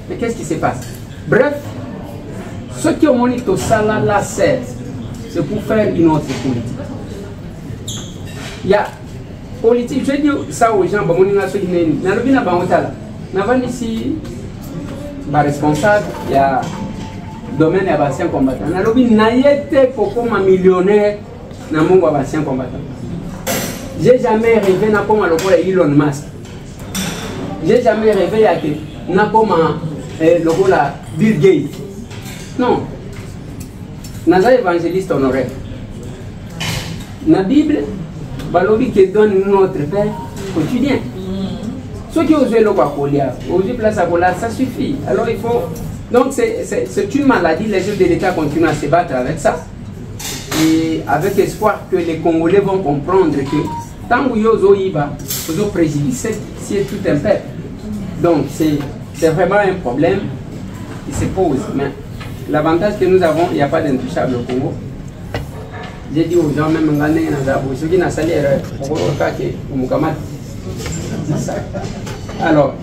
Mais qu'est-ce qui se passe? Bref, ce qui ont monité au salaire là, c'est pour faire une autre politique. Il y a politique, je dis ça aux gens, il y a ici responsable, il y a domaine des anciens combattants. Il y a un millionnaire dans mon ancien combattant. J'ai jamais rêvé de Elon Musk. J'ai jamais rêvé de Bill Gates. Non. Naza évangéliste honoré. La Bible, Balobi qui donne notre Père quotidien. Ceux qui osent le colia, osent place à cola, ça suffit. Alors il faut. Donc c'est une maladie, les jeux de l'État continuent à se battre avec ça. Et avec espoir que les Congolais vont comprendre que tant que vous avez un préjudice, c'est tout un peuple. Donc c'est vraiment un problème qui se pose. Mais l'avantage que nous avons, il n'y a pas d'intouchable au Congo. J'ai dit aux gens, même ceux qui n'ont pas salaire, alors,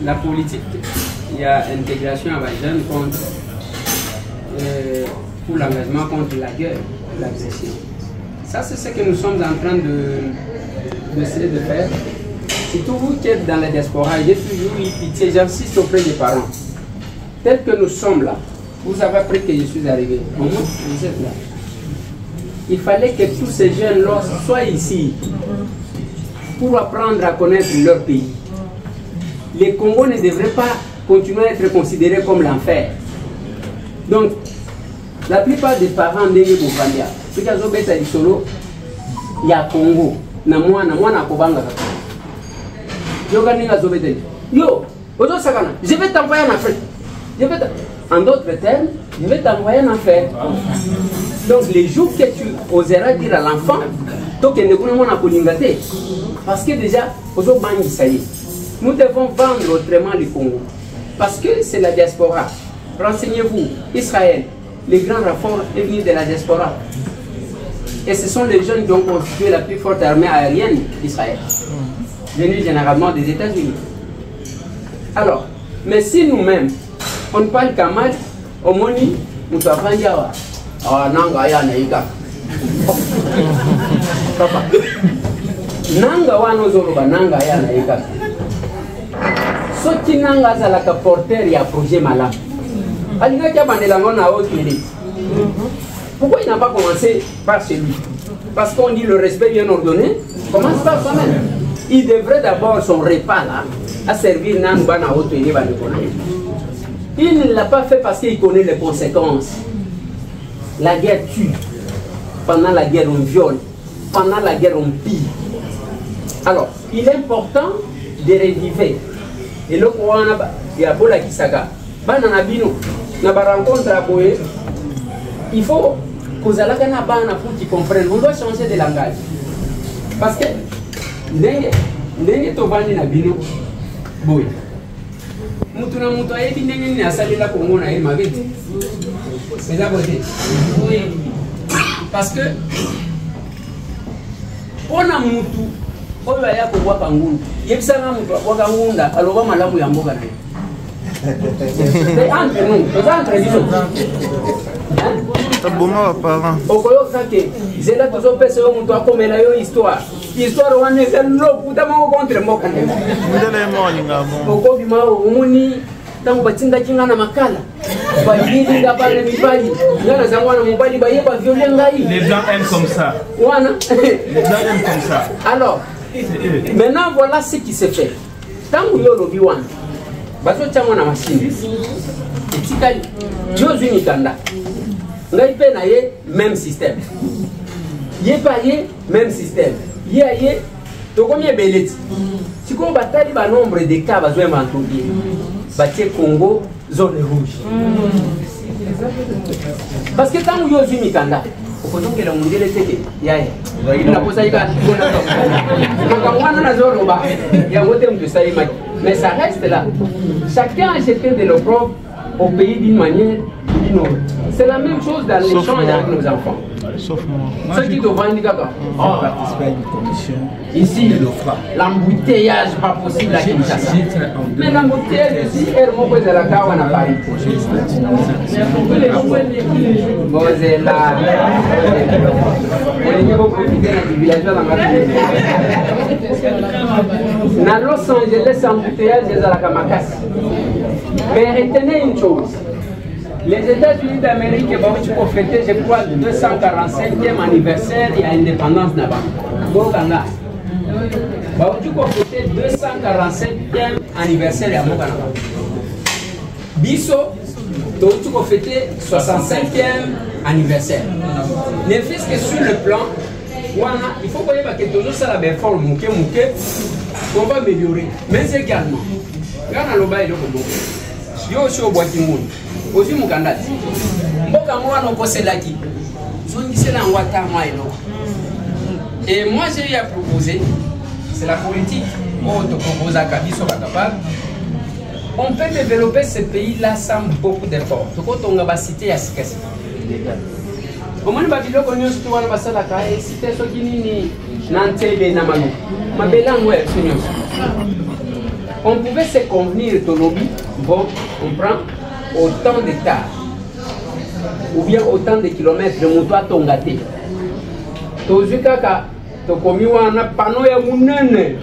la politique, il y a intégration avec les jeunes contre, pour l'engagement contre la guerre, l'agression. Ça, c'est ce que nous sommes en train d'essayer de faire. Surtout vous qui êtes dans la diaspora, j'ai toujours eu pitié, j'insiste auprès des parents. Tel que nous sommes là, vous avez appris que je suis arrivé. Au moins, vous êtes là. Il fallait que tous ces jeunes-là soient ici pour apprendre à connaître leur pays. Les Congos ne devraient pas continuer à être considérés comme l'enfer. Donc, la plupart des parents de Bouvania, ceux qui ont été solo, il y a Congo. Na moi na kobanga. Yo, je vais t'envoyer en Afrique. En d'autres termes, je vais t'envoyer en enfer. Donc les jours que tu oseras dire à l'enfant, parce que déjà, nous devons vendre autrement le Congo. Parce que c'est la diaspora. Renseignez-vous, Israël, le grand rapport est venu de la diaspora. Et ce sont les jeunes qui ont constitué la plus forte armée aérienne d'Israël, venue généralement des États-Unis. Alors, mais si nous-mêmes, on ne parle qu'à mal, au moni, nous sommes en Yawa. Ah, nanga ya naïka. Papa. Nanga wa nozoroba, nanga ya naïka. Ce qui nanga zalaka porteur ya projet malin. Alika kia bandelango na haute télé. Pourquoi il n'a pas commencé par celui? Parce qu'on dit le respect bien ordonné, commence par soi-même. Il devrait d'abord son repas là, à servir Namba na haute télé. Il ne l'a pas fait parce qu'il connaît les conséquences. La guerre tue. Pendant la guerre, on viole. Pendant la guerre, on pille. Alors, il est important de reviver. Et le Coran, il y a Bola Kisaka. Il faut kozalaka na bana pour qu'ils comprennent. On doit changer de langage. Parce que ndenge tovandi na bino boy. Mutu na mutu ayebi ndenge ni asalela Congo na ye mabeti. C'est ça côté. Oui. Parce que on a mutu oyo aya ko waka ngunda. Yebisanga mutu waka ngunda aloba malamu ya mboka na ye. C'est entre nous, c'est entre nous. Parents. Okoyoka ke zela tozopesa yo mutu akomela yo histoire. Histoire wana eza lokuta moko contre mboka na ye. Ndele moninga mo. Okobima omoni tango batinda kinga na makala. Bayini ngapale mibali. Ngana zangu wana mobali bayeba violer ngai. Les blancs aiment comme ça. Wana. Les blancs aiment comme ça. Alors, maintenant voilà ce qui se fait. Tango yo lobi wana. Baso tchangwa na machine. Etikali. Jozu Mikanda. Ngai pe na ye même système. Ye pa ye même système. Ye ye to combien beleti. Si ko batali ba nombre de cas bazo inventolier. Batie Congo zone rouge. Parce que tant yo Jozu Mikanda. Okotongela mundele teke yaye. Na kosaika kona to. Makamwana na zoro ba. Ya wote mtu saima. Mais ça reste là. Chacun a jeté de l'opprobre au pays d'une manière ou d'une autre. C'est la même chose dans l'échange avec nos enfants. Sauf moi. Ceux qui te vendent d'accord. On participe à une commission. Ici, l'embouteillage pas possible à Kinshasa. Mais l'embouteillage ici, Hermo de la Kawana à Paris. Vous êtes là. Dans Los Angeles, l'embouteillage est à la Kamakasi. Mais retenez une chose. Les États-Unis d'Amérique vont fêter, je crois, le 245e anniversaire et l'indépendance là-bas. Bokanga. Vont fêter le 247e anniversaire et Bokanga. Bisso, vont fêter le 65e anniversaire. Ne fût-ce que sur le plan, il faut que toujours ça la belle forme, on va améliorer. Mais également, quand on a le bail de Kobo, yo aussi au bois qui moule. Aussi mon candidat. Mboka moi non possède la qui. Zongi la wata moi et moi j'ai eu à proposer, c'est la politique. On te propose à Kabiso capable. On peut développer ce pays-là sans beaucoup d'efforts. Donc on va citer à Sikasi. Comment on va dire que nous sommes en bas de la caille, citer ce qui ni n'antenne na manou. Ma belle langue on pouvait se convenir de lobby. Bon, on prend autant de tas ou bien autant de kilomètres de moto à Tongate. Tozukaka, tokomi wana pano ya munene.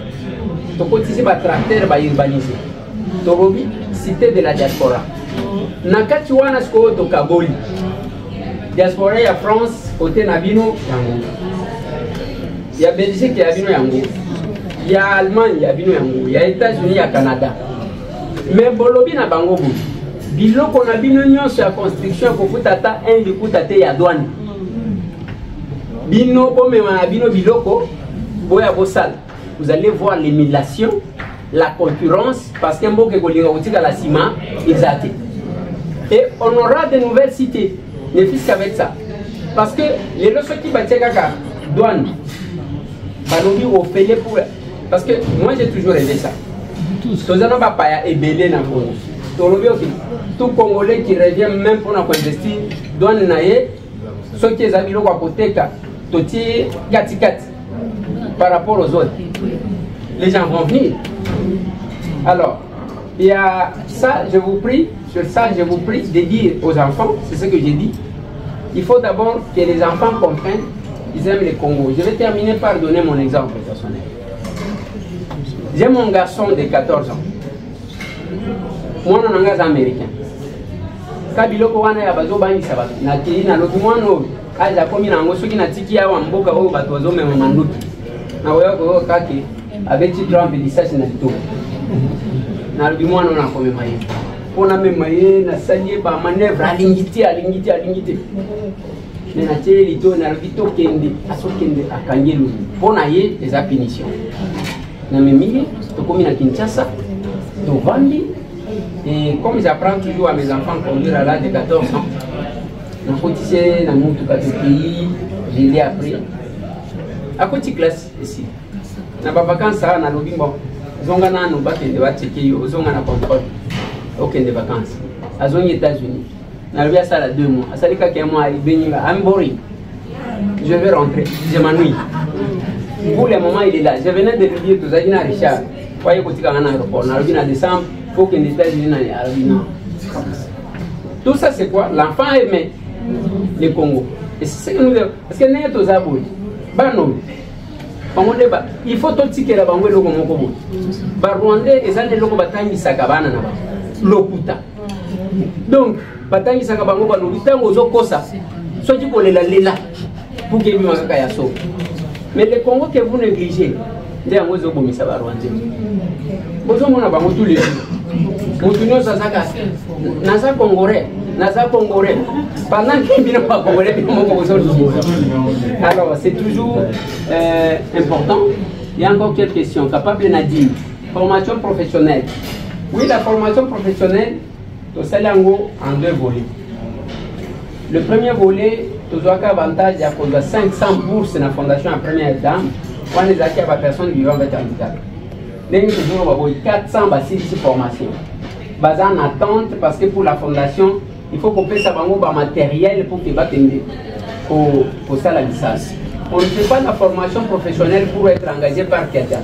Tokotisi ba tracteur ba urbanisé. Torobi cité de la diaspora. Nakati wana sko tokaboli. Diaspora ya France côté nabino yango. Ya Belgique ya bino yango. Ya Allemagne ya bino yango. Ya États-Unis ya Canada. Mais bolobi na bango bu. Biloko na bino nyonso ya construction ko futata un likuta te ya douane. Bino pomema na bino biloko boya bosal. Vous allez voir l'émulation, la concurrence parce que mboke kolinga utika la ciment exact. Et on aura de nouvelles cités. Ne fût-ce qu'avec ça. Parce que les leçons qui battent kaka douane. Balobi au félé pour parce que moi j'ai toujours rêvé ça. Tous allons pas payer et belé na Congo. Tout Congolais qui revient même pour nous investir douane naie ceux qui ont mis à côté toti kati par rapport aux autres. Les gens vont venir. Alors, il y a ça, je vous prie, sur ça, je vous prie de dire aux enfants, c'est ce que j'ai dit, il faut d'abord que les enfants comprennent qu'ils aiment le Congo. Je vais terminer par donner mon exemple personnel. J'ai mon garçon de 14 ans. Moi, je suis américain. Kabiloko wana ya bazo bangi sabato. Na kiri na loki mwano aja komi na ngoso ki na tiki ya mboka oyo bato bazo mema manduki. Na oyo ko kake avec Trump disasi na to. Na loki mwano na komema ye. Pona mema ye na salier ba manœuvre alingiti. Na teli to na loki to kende asokende akangelu. Pona ye des punitions. Na memi to komi na Kinshasa to vandi. Et comme j'apprends toujours à mes enfants à conduire à l'âge de 14 ans, na kotise na mutuka to pays, je l'ai appris. À côté classe ici. Na ba vacances ça na lobi bon. Zonga na no ba kende ba checker yo, zonga na contrôle. Aucun de vacances. À zone États-Unis. Na lobi ça la 2 mois. Asali ka ke moi beninga, I'm boring. Je vais rentrer, je m'ennuie. Pour le moment il est là. Je venais de lui dire tout ça, il n'a Richard. Voyez côté quand on a aéroport, na lobi na décembre, faut que les États-Unis na non. Tout ça c'est quoi? L'enfant aimé le Congo. Et c'est ce que nous devons. Parce que n'est pas aux Banon. Il faut tout ticket la banque logo moko. Ba Rwandais ezali loko batangi sakabana na ba. Lokuta. Donc batangi sakabango ba lobita ngozo kosa. So tu kolela lela pour que bi makaka ya so. Mais le Congo que vous négligez, ndia ngozo bomisa ba Rwandais. Bozo mona bango tous les jours. Motunyo sasaka nasa Congolais. Pendant qu'il vient pas Congolais, alors c'est toujours important. Il y a encore quelques questions. Capable Nadine, formation professionnelle. Oui, la formation professionnelle, c'est en 2 volets. Le premier volet, tu as avantage à cause de 500 bourses dans la fondation en première dame. On les acquiert à personnes vivant avec handicap. Nous avons 400 formations. Basé en attente parce que pour la fondation, il faut qu'on fasse un matériel pour que pour ça la licence. On ne fait pas la formation professionnelle pour être engagé par quelqu'un.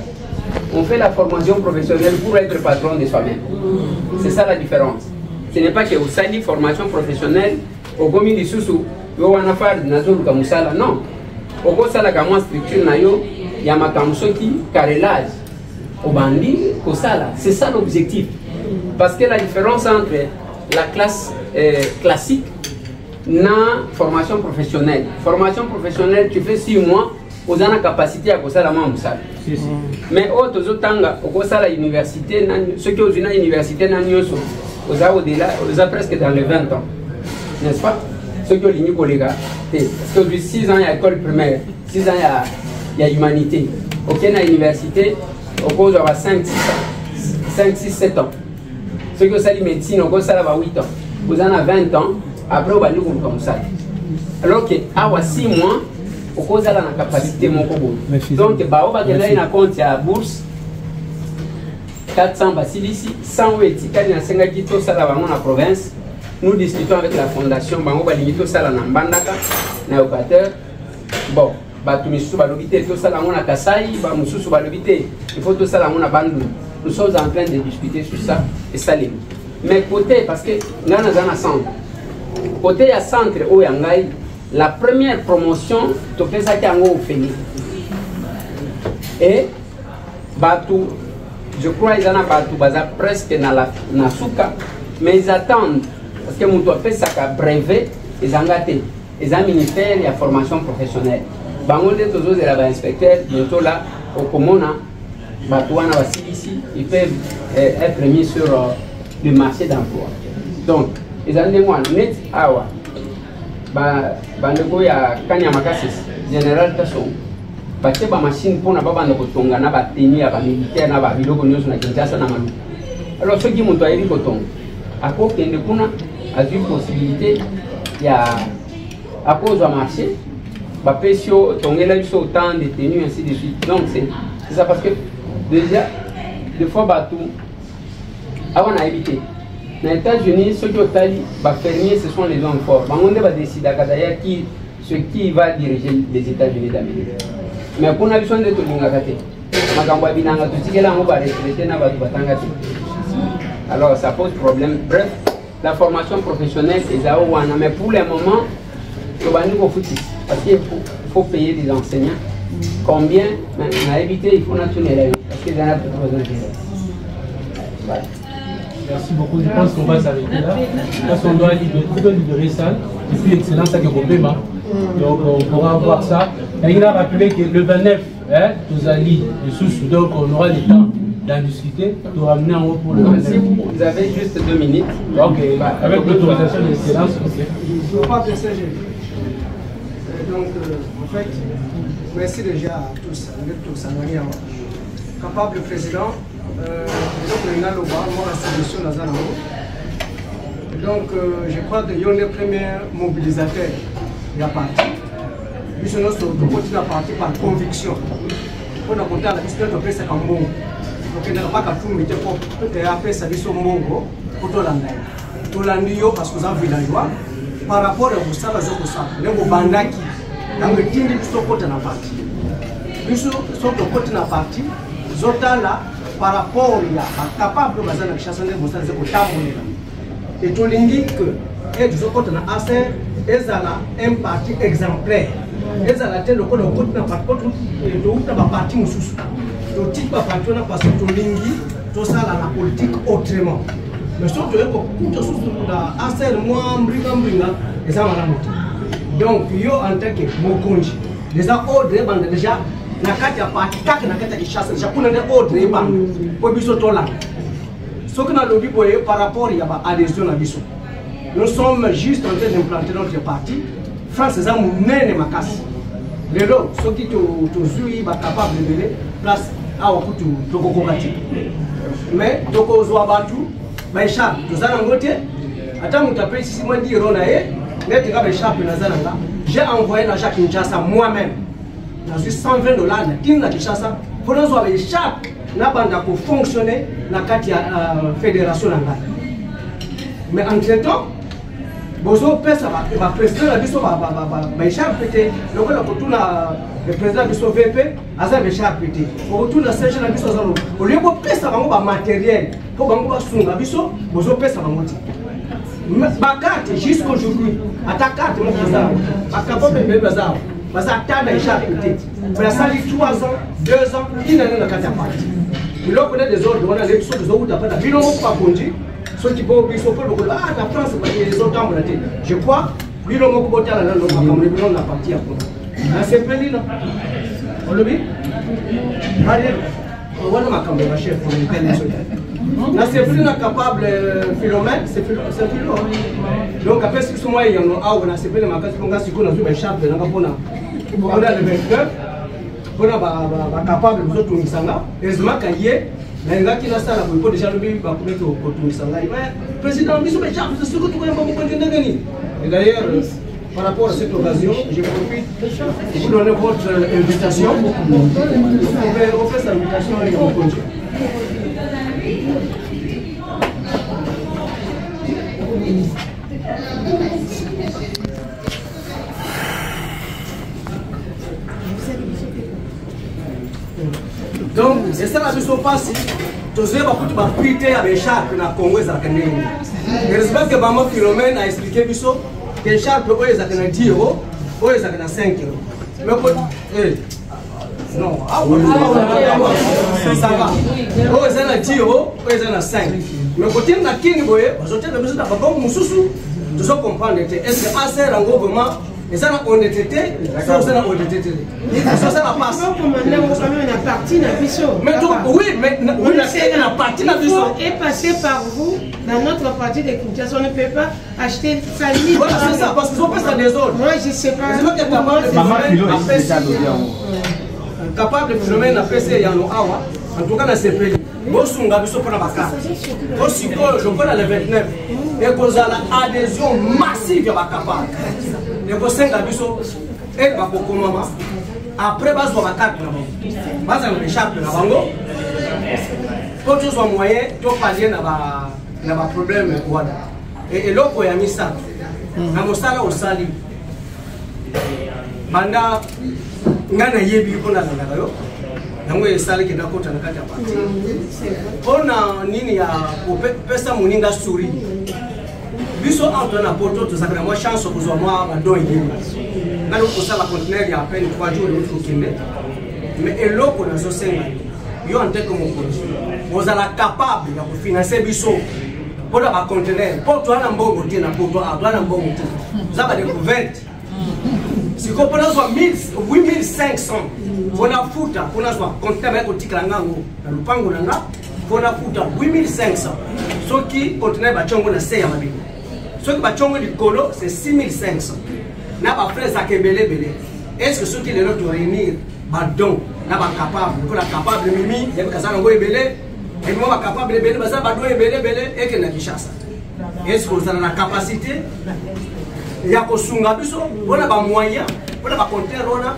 On fait la formation professionnelle pour être patron de soi-même. C'est ça la différence. Ce n'est pas que vous savez formation professionnelle au gomi de Soussou, vous avez fait de Musala. Non. Au gomi de la structure, il y a ma kamusoki, carrelage, au bandi, c'est ça l'objectif. Parce que la différence entre la classe classique et la formation professionnelle. Formation professionnelle, tu fais 6 mois, vous avez la capacité à faire la même chose. Mais autres à l'université, ceux qui ont une université, vous avez presque dans les 20 ans. N'est-ce pas? Ceux qui ont l'union collègue. Parce que 6 ans, il y a l'école primaire, 6 ans, il y a l'humanité. Ok, dans l'université, vous avez 5, 6, 7 ans. Ceux qui ont la médecine, vous avez 8 ans. Vous en avez 20 ans, après vous allez comme ça. Alors que, à 6 mois, vous avez la capacité de donc, vous avez un compte à la bourse, 400 ici, 100 étiquettes dans 5 kitos à la province. Nous discutons avec la fondation, nous allons limiter ça dans Mbandaka, dans l'Ocateur. Bon, il faut tout ça dans Bandou. Nous sommes en train de discuter sur ça et ça l'est. Mais côté, parce que nous avons un centre. Côté à centre où Yangai, la première promotion, tu fais ça qui est en fini. Et Batou, je crois qu'ils en ont Batou, presque dans la souka, mais ils attendent, parce que nous fait ça qu'à brevet, ils ont gâté. Ils ont un ministère et la formation professionnelle. Bango de tous les inspecteurs, bientôt là, au Komona, Batouana ici, ils peuvent être mis sur le marché d'emploi. Donc, ils ont des mois net awa. Bandeko ya Kanyamakassis, général Tasson. Parce que la machine pour ne pas vendre Tonga, n'a pas tenu à la militaire, n'a pas vu le connu sur la Kinshasa. Alors, ceux qui m'ont dit coton, à cause qu'il y a une possibilité, il y a à cause du marché. Bapesio, Tongela, il faut autant de tenues, ainsi de suite. Donc, c'est ça parce que déjà, des fois, Batou, avant à éviter. Dans les États-Unis, ceux qui ont tali, fermiers, ce sont les hommes forts. On va décider d'ailleurs qui va diriger les États-Unis d'Amérique. Mais pour nous, besoin de tout le monde. Alors, ça pose problème. Bref, la formation professionnelle, c'est ça. Mais pour le moment, parce qu'il faut payer des enseignants. Combien? On a évité, il faut nationaliser. Parce qu'ils en ont besoin de voilà. Merci beaucoup. Je pense qu'on va s'arrêter là. Parce qu'on doit libérer ça. Et puis, excellence avec Robema. Donc, on pourra voir ça. Et il a rappelé que le 29, nous allons de Soussou. Donc, on aura le temps d'en discuter, de ramener en haut pour le 29. Si vous avez juste 2 minutes. Ok, avec l'autorisation de l'excellence. Je ne veux pas baisser. Donc, en fait, merci déjà à tous, capable président, moi la solution dans un Donc, je crois que yon est le premier mobilisateur de la partie. Nous sommes de la partie par conviction. On a compté à la piste de Pesa Kambo. Donc, il n'y a pas qu'à tout mettre pour faire sa vie sur Mongo pour tout l'année. Tout l'année, parce que vous avez villageois, par rapport à vous, ça va se faire. Les bandaki, dans le team, ils sont côté dans la partie. Ils sont côté dans la partie. Zotala, par rapport à capable de faire la chasse, vous savez, c'est au tambour. Et tout l'indique que, et du côté de la ACR, ils ont un parti exemplaire. Ils ont été le côté de la partie moussous. Tout type de parti, parce que tout l'indique, tout ça, la politique autrement. Mais surtout, tout ce que la ACR, moi, ils ont la donc, yo en tant que Mokonji, les ordres déjà, na kati ya parti, kaka na kati ya chasse, déjà pour les ordres, pour biso tola. Ce que nous avons dit par rapport à l'adhésion à Bissot, nous sommes juste en train d'implanter notre parti. France, c'est un mouvement makasi. Les gens, ceux qui sont capables de donner place à Wakutu, Tokokokati. Mais, Toko Zouabatu, Baïchab, nous allons voter. Attends, nous t'appelons ici, moi, dire Ronae, mais tu as Baïchab, j'ai envoyé l'argent à Kinshasa moi-même. J'ai eu $120 à Kinshasa pour nous avoir Baïchab. Pour fonctionner dans la fédération. Mais entre-temps, le président de le président de VP, au retour de la CG, au lieu de matériel, pour ma carte jusqu'aujourd'hui, à ta carte, mon président, à ta carte, mon président, parce que tu as déjà pété. Mais ça dit 3 ans, 2 ans, il n'a pas de parti. Il a connaît des ordres, on a les choses des autres, il n'a pas conduit. Ceux qui vont dire, ah, la France, les autres ont été. Je crois, il n'a pas conduit à la langue, il n'a pas parti à la CPL, on le dit. Allez, on va le chef pour une telle la CPL n'est capable de Philomène, c'est Philomène. Donc après, si moi, il y a un CPL, on a un chef de on a le 29, on a capable de tout Nisanga. Heureusement qu'il y a un gars qui a ça, il faut déjà le vivre pour mettre au Nisanga. Mais président, c'est ce que tu veux continuer. Et d'ailleurs, par rapport à cette occasion, je profite de vous donner votre invitation. On fait cette invitation et on continue. Donc, c'est ça la mission passée. Tu sais, tu vas prêter avec Charles dans le Congo. J'espère que Maman Philomène a expliqué que Charles peut être 10 euros, ou 5 euros. Mais non, ça va. Ou 10 euros, ou 5. Mais quand tu as 15 euros, tu dois comprendre. Est-ce que assez en gouvernement? Et ça, on est traité, ça, on est traité. Ça, ça passe. Mais donc, oui, mais la partie de Bissot est passée par vous dans notre partie de Kinshasa. On ne peut pas acheter ça libre. Voilà, c'est ça, parce qu'ils sont pas ça des autres. Moi, je ne sais pas. C'est pas capable de capable de Philomène à PC et en Awa, en tout cas, dans ces pays. Bosunga biso pour la baka. Aussi que je connais le 29. Et qu'on a l'adhésion massive à Bakapa. Et qu'on sait que biso et Bakoko Mama. Après, base de Bakapa. Base de l'échappe de la Bango. Quand tu as moyen, tu as pas de problème. Et l'autre, il y a mis ça. Dans mon salaire au sali. Banda, ngana yebi qu'on a dans la radio. Yango esali ke nakota na kati ya parti. Ona nini ya pesa muninga suri. Biso Antoine Poto to zakana mo chance kuzwa mwa badon yima. Ngalo kusala conteneur ya peine 3 jours de fukinde. Mais eloko na zo senga. Yo en tant que mokonzi. Vous êtes capable de financer biso. Pour ba conteneur, pour toi na mbongo tina pour toi na mbongo tina. Vous avez découvert. Si vous avez 8500, vous avez foutu, vous avez compté avec le titre de l'Upango, vous avez foutu 8500. Ceux qui contenaient le Tchongo, c'est ceux qui ont du colo, c'est 6500. Nous avons fait ça. Est-ce que ceux qui les ont réunir, don, nous sommes capables, nous sommes capables de mimi, nous sommes capables de belé, et nous sommes capables de belé, nous sommes capables de belé, et que nous sommes est-ce que vous avez la capacité il y a kosunga biso on a ba moyen on a ba compteur on a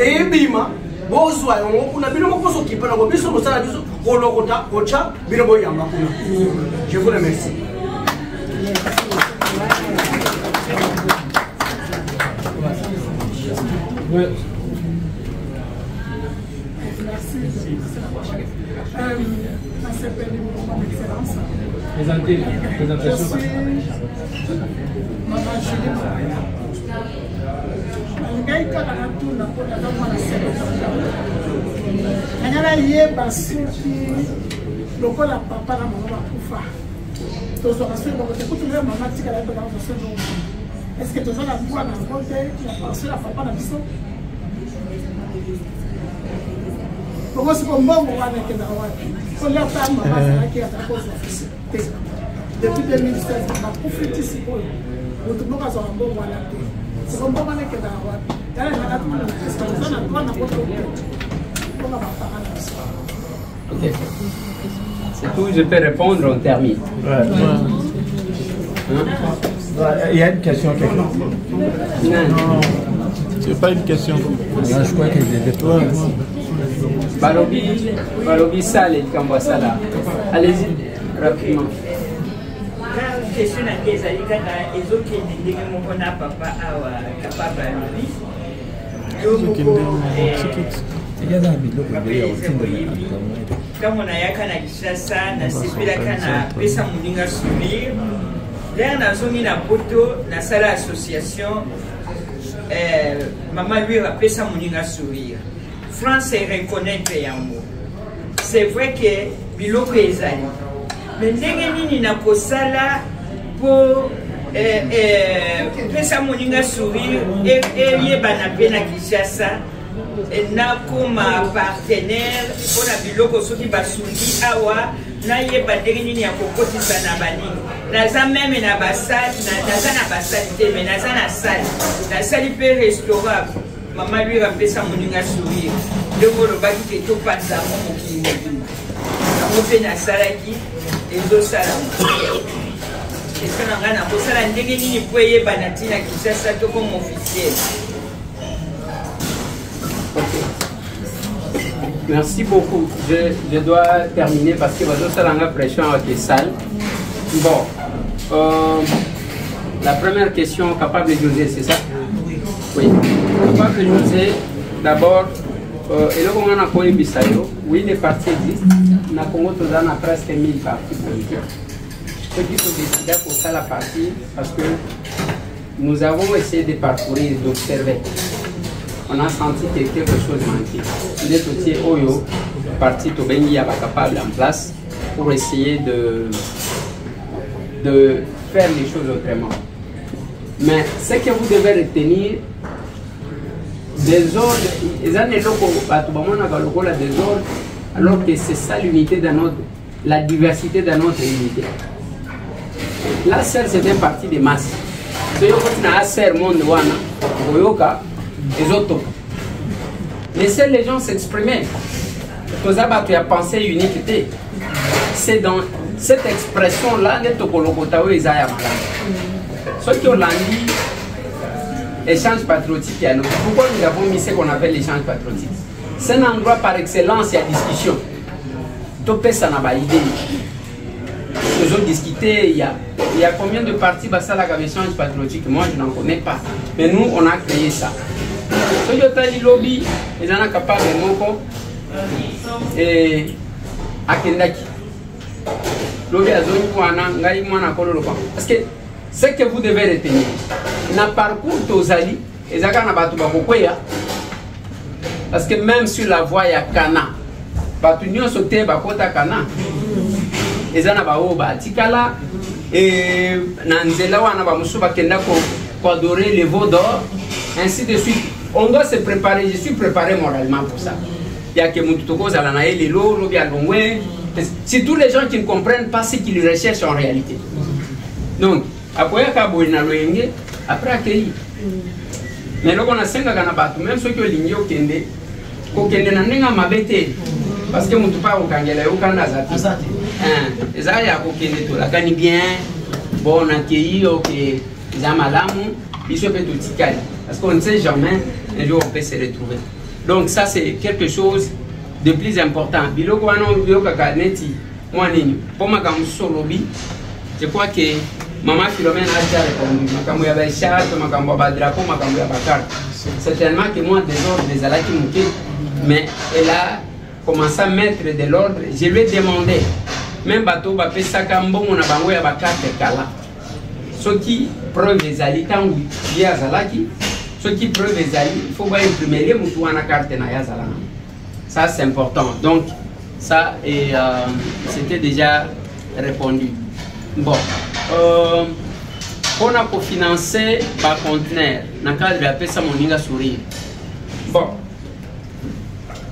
et bima bozwa on kuna bino mokoso kipana ko biso mosala biso ko lokota kocha bino boyamba kuna. Je vous remercie. Présentation. Est-ce que tu as la voix dans le côté, tu as pensé la papa dans le son? Comment c'est comme bon, on va avec la voix? Quand la femme va qui a ta cause depuis 2016, on a profité ici pour le monde a un bon voilà. C'est comme bon avec la voix. Là, il y a tout le monde qui est là, on a votre ok. C'est tout, je peux répondre, on termine. Il y a une question quelque part. Non, c'est pas une question. Là, je crois que j'ai des points. Balobi Sale et Kambasala. Allez-y, rapidement. La question à Kézali, quand ils ont dit que mon papa a capable de lui. Kama unayaka na Kishasa na sepelaka na pesa muninga sourire lere nazongi na poto na sala association mama lui apesa muninga sourire France reconnaître yango. C'est vrai que biloko ezali mais ndenge nini na kosala po pesa muninga sourire eyebana pe na Kishasa nakoma partenaire mpona biloko soki basungi awa nayeba ndenge nini ya kokotisa na baningi naza meme na basali naza na basali te me naza na sali nasali mpe restaurant mama lui apesa moninga sourire ndenge olobaki ke topanzamo mokili mobima yango mpe nasalaki ezosala question na ngai nakosala ndenge nini mpo eyebana ntina Kinshasa tokoma officiel. Merci beaucoup. Je dois terminer parce que je suis en pression avec les salles. Bon, la première question, capable de José, c'est ça? Oui. Capable de José, d'abord, et là, on a connu Bissayo. Oui, les partis existent. On a connu presque 1000 partis politiques. Ceux qui sont décidés pour ça la partie, parce que nous avons essayé de parcourir, d'observer. On a senti que quelque chose manquait. Il est aussi Oyo, parti Tobengi Yaba capable en place pour essayer de faire les choses autrement. Mais ce que vous devez retenir, des ordres, alors que c'est ça l'unité dans notre, la diversité dans notre unité. La serre c'est un parti de masse. Les autres. Laissez les gens s'exprimer. Tu as pensé unité. C'est dans cette expression-là que ceux qui ont dit échange patriotique. Pourquoi nous avons mis ce qu'on appelle l'échange patriotique? C'est un endroit par excellence, il y a discussion. Topé, ça n'a pas idée. Ils ont discuté, il y a combien de partis à la échange patriotique? Moi, je n'en connais pas. Mais nous, on a créé ça. Ceux qui ont dit lobby, ils en sont capables de Moko et Akendaki. Lobby a zone pour un ngai mwana kololo. Parce que ce que vous devez retenir, na parcours tozali, ezaka na batu bakokweya. Parce que même sur la voie ya Kana, batu nyonso te bakota Kana. Ezana ba oba tikala et na nzela wana ba musu bakenda ko adorer les veaux d'or, ainsi de suite. On doit se préparer, je suis préparé moralement pour ça. Il y a que Moutouko Zalanae, Lelo, Lobi Alongwe. C'est tous les gens qui ne comprennent pas ce qu'ils recherchent en réalité. Donc, après après accueillir. Mais là, on a 5 Ganabatu, même ceux qui ont ligné au Kende, au Kende n'a mabete. Parce que Moutoupa au Kangela, au Kanazati. Et ça, il y a au Kende, tout la gagne bien. bon on accueilli ok Zamalamu biso peut tout tikali parce qu'on ne sait jamais un jour on peut se retrouver. Donc ça c'est quelque chose de plus important. Biloko wana biloko kaneti moi nini pour makambo solobi je crois que maman Philomène a déjà répondu makambo ya ba charte makambo ba drapeau makambo ya ba carte. Certainement que moi désordre des alaki mouké mais elle a commencé à mettre de l'ordre. Je lui ai demandé même bateau ba pesa kambo na bango ya ba carte kala. Ce qui preuve des ali tangu ya zalaki ce qui preuve des ali il faut pas imprimer les mutu wana carte na ya zalana. Ça c'est important. Donc ça et c'était déjà répondu. Bon, on a cofinancé par conteneur dans le cadre de la PESA Moninga Sourire. Bon,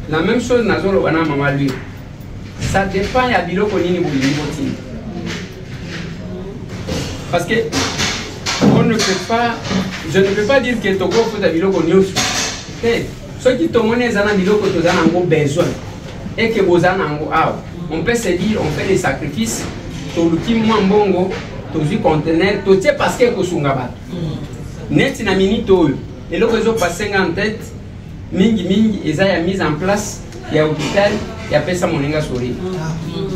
la même chose dans le cas de maman lui. Ça dépend de biloko nini boulimoti. Parce que on ne peut pas, je ne peux pas dire que Togo faut de biloko nyos. Ceux qui te monnaient zana biloko to zana ngo besoin et que vous en ngo on peut se dire on fait des sacrifices to luki mwambongo to zi conteneur to tie parce que ko sungaba net na minito et le réseau passé en tête mingi ezaya mise en place il y a hôpital il y a pesa Moninga Sourire.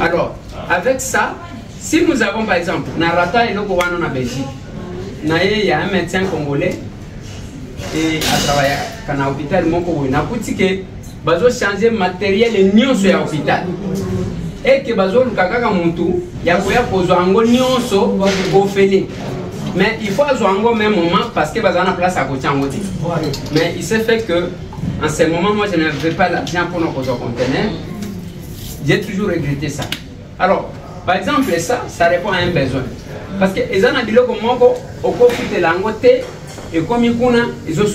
Alors avec ça si nous avons par exemple na rata et le wana na Belgique na il y a un médecin congolais et à travailler à l'hôpital moko na kutike bazo changer matériel nyonso ya hôpital et que bazo lukaka muntu ya koya kozwa ngo nyonso ofele mais il faut azwa ngo même moment parce que bazana place à côté en mais il s'est fait que en ce moment moi je n'avais pas l'argent pour nos conteneurs. J'ai toujours regretté ça. Alors par exemple ça répond à un besoin parce que ezana biloko moko okofute lango te et comme il ils ont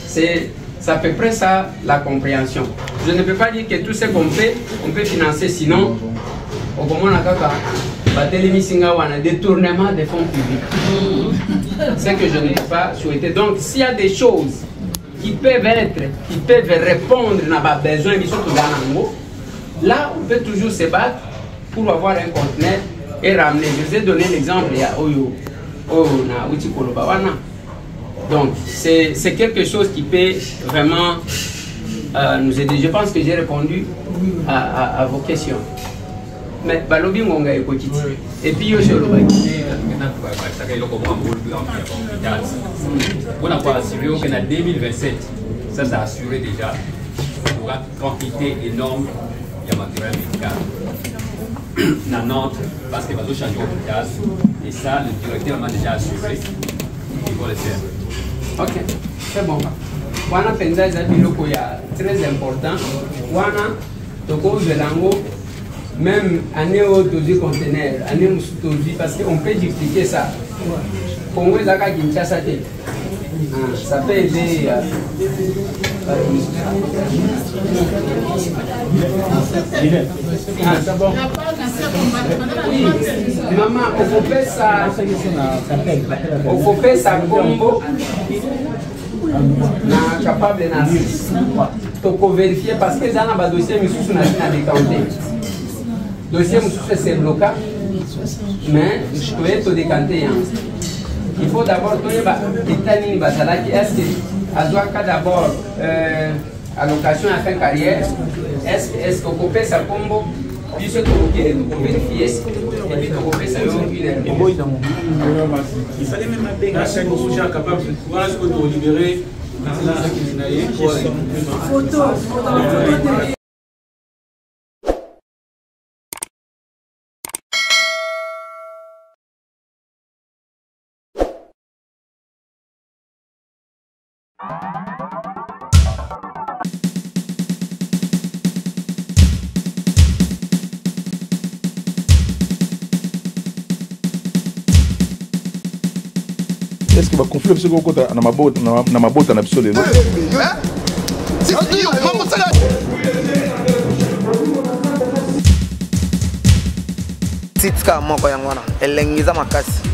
c'est à peu près ça la compréhension. Je ne peux pas dire que tout ce qu'on fait, on peut financer, sinon, au moment où détournement des fonds publics. C'est que je ne peux pas souhaiter. Donc, s'il y a des choses qui peuvent répondre à nos besoins, là, on peut toujours se battre pour avoir un conteneur et ramener. Je vous ai donné l'exemple, il y a Oyo. Donc c'est quelque chose qui peut vraiment nous aider. Je pense que j'ai répondu à vos questions. Mais balobi ngonga ekotiti et puis yo solo ba on a pas assuré qu'en 2027 ça a assuré déjà une quantité énorme de matériel médical. Parce que va changer d'hôpital et ça le directeur m'a déjà assuré qu'il va le faire. Ok, c'est bon. Wana penza za biloko ya très important. Wana toko zelango même année au dossier conteneur, année musutozi parce qu'on peut dupliquer ça. Congo zaka Kinshasa te. Ça peut aider c'est bon. Oui, maman, on fait ça combo na capable na to vérifier parce que dans le dossier misusu na décanté. Dossier misusu c'est bloqué mais je peux te décanter. Il faut d'abord donner l'état basalaki est-ce que azwaka d'abord allocation à fin carrière est-ce qu'on peut ça combo puisque on vérifier et puis on peut ça il fallait même appeler un chef rouge capable de pouvoir se libérer photo. Est-ce qu'il va conflit ce qu'on a na mabota na biso lelo? Titka moko yango wana elengiza makasi.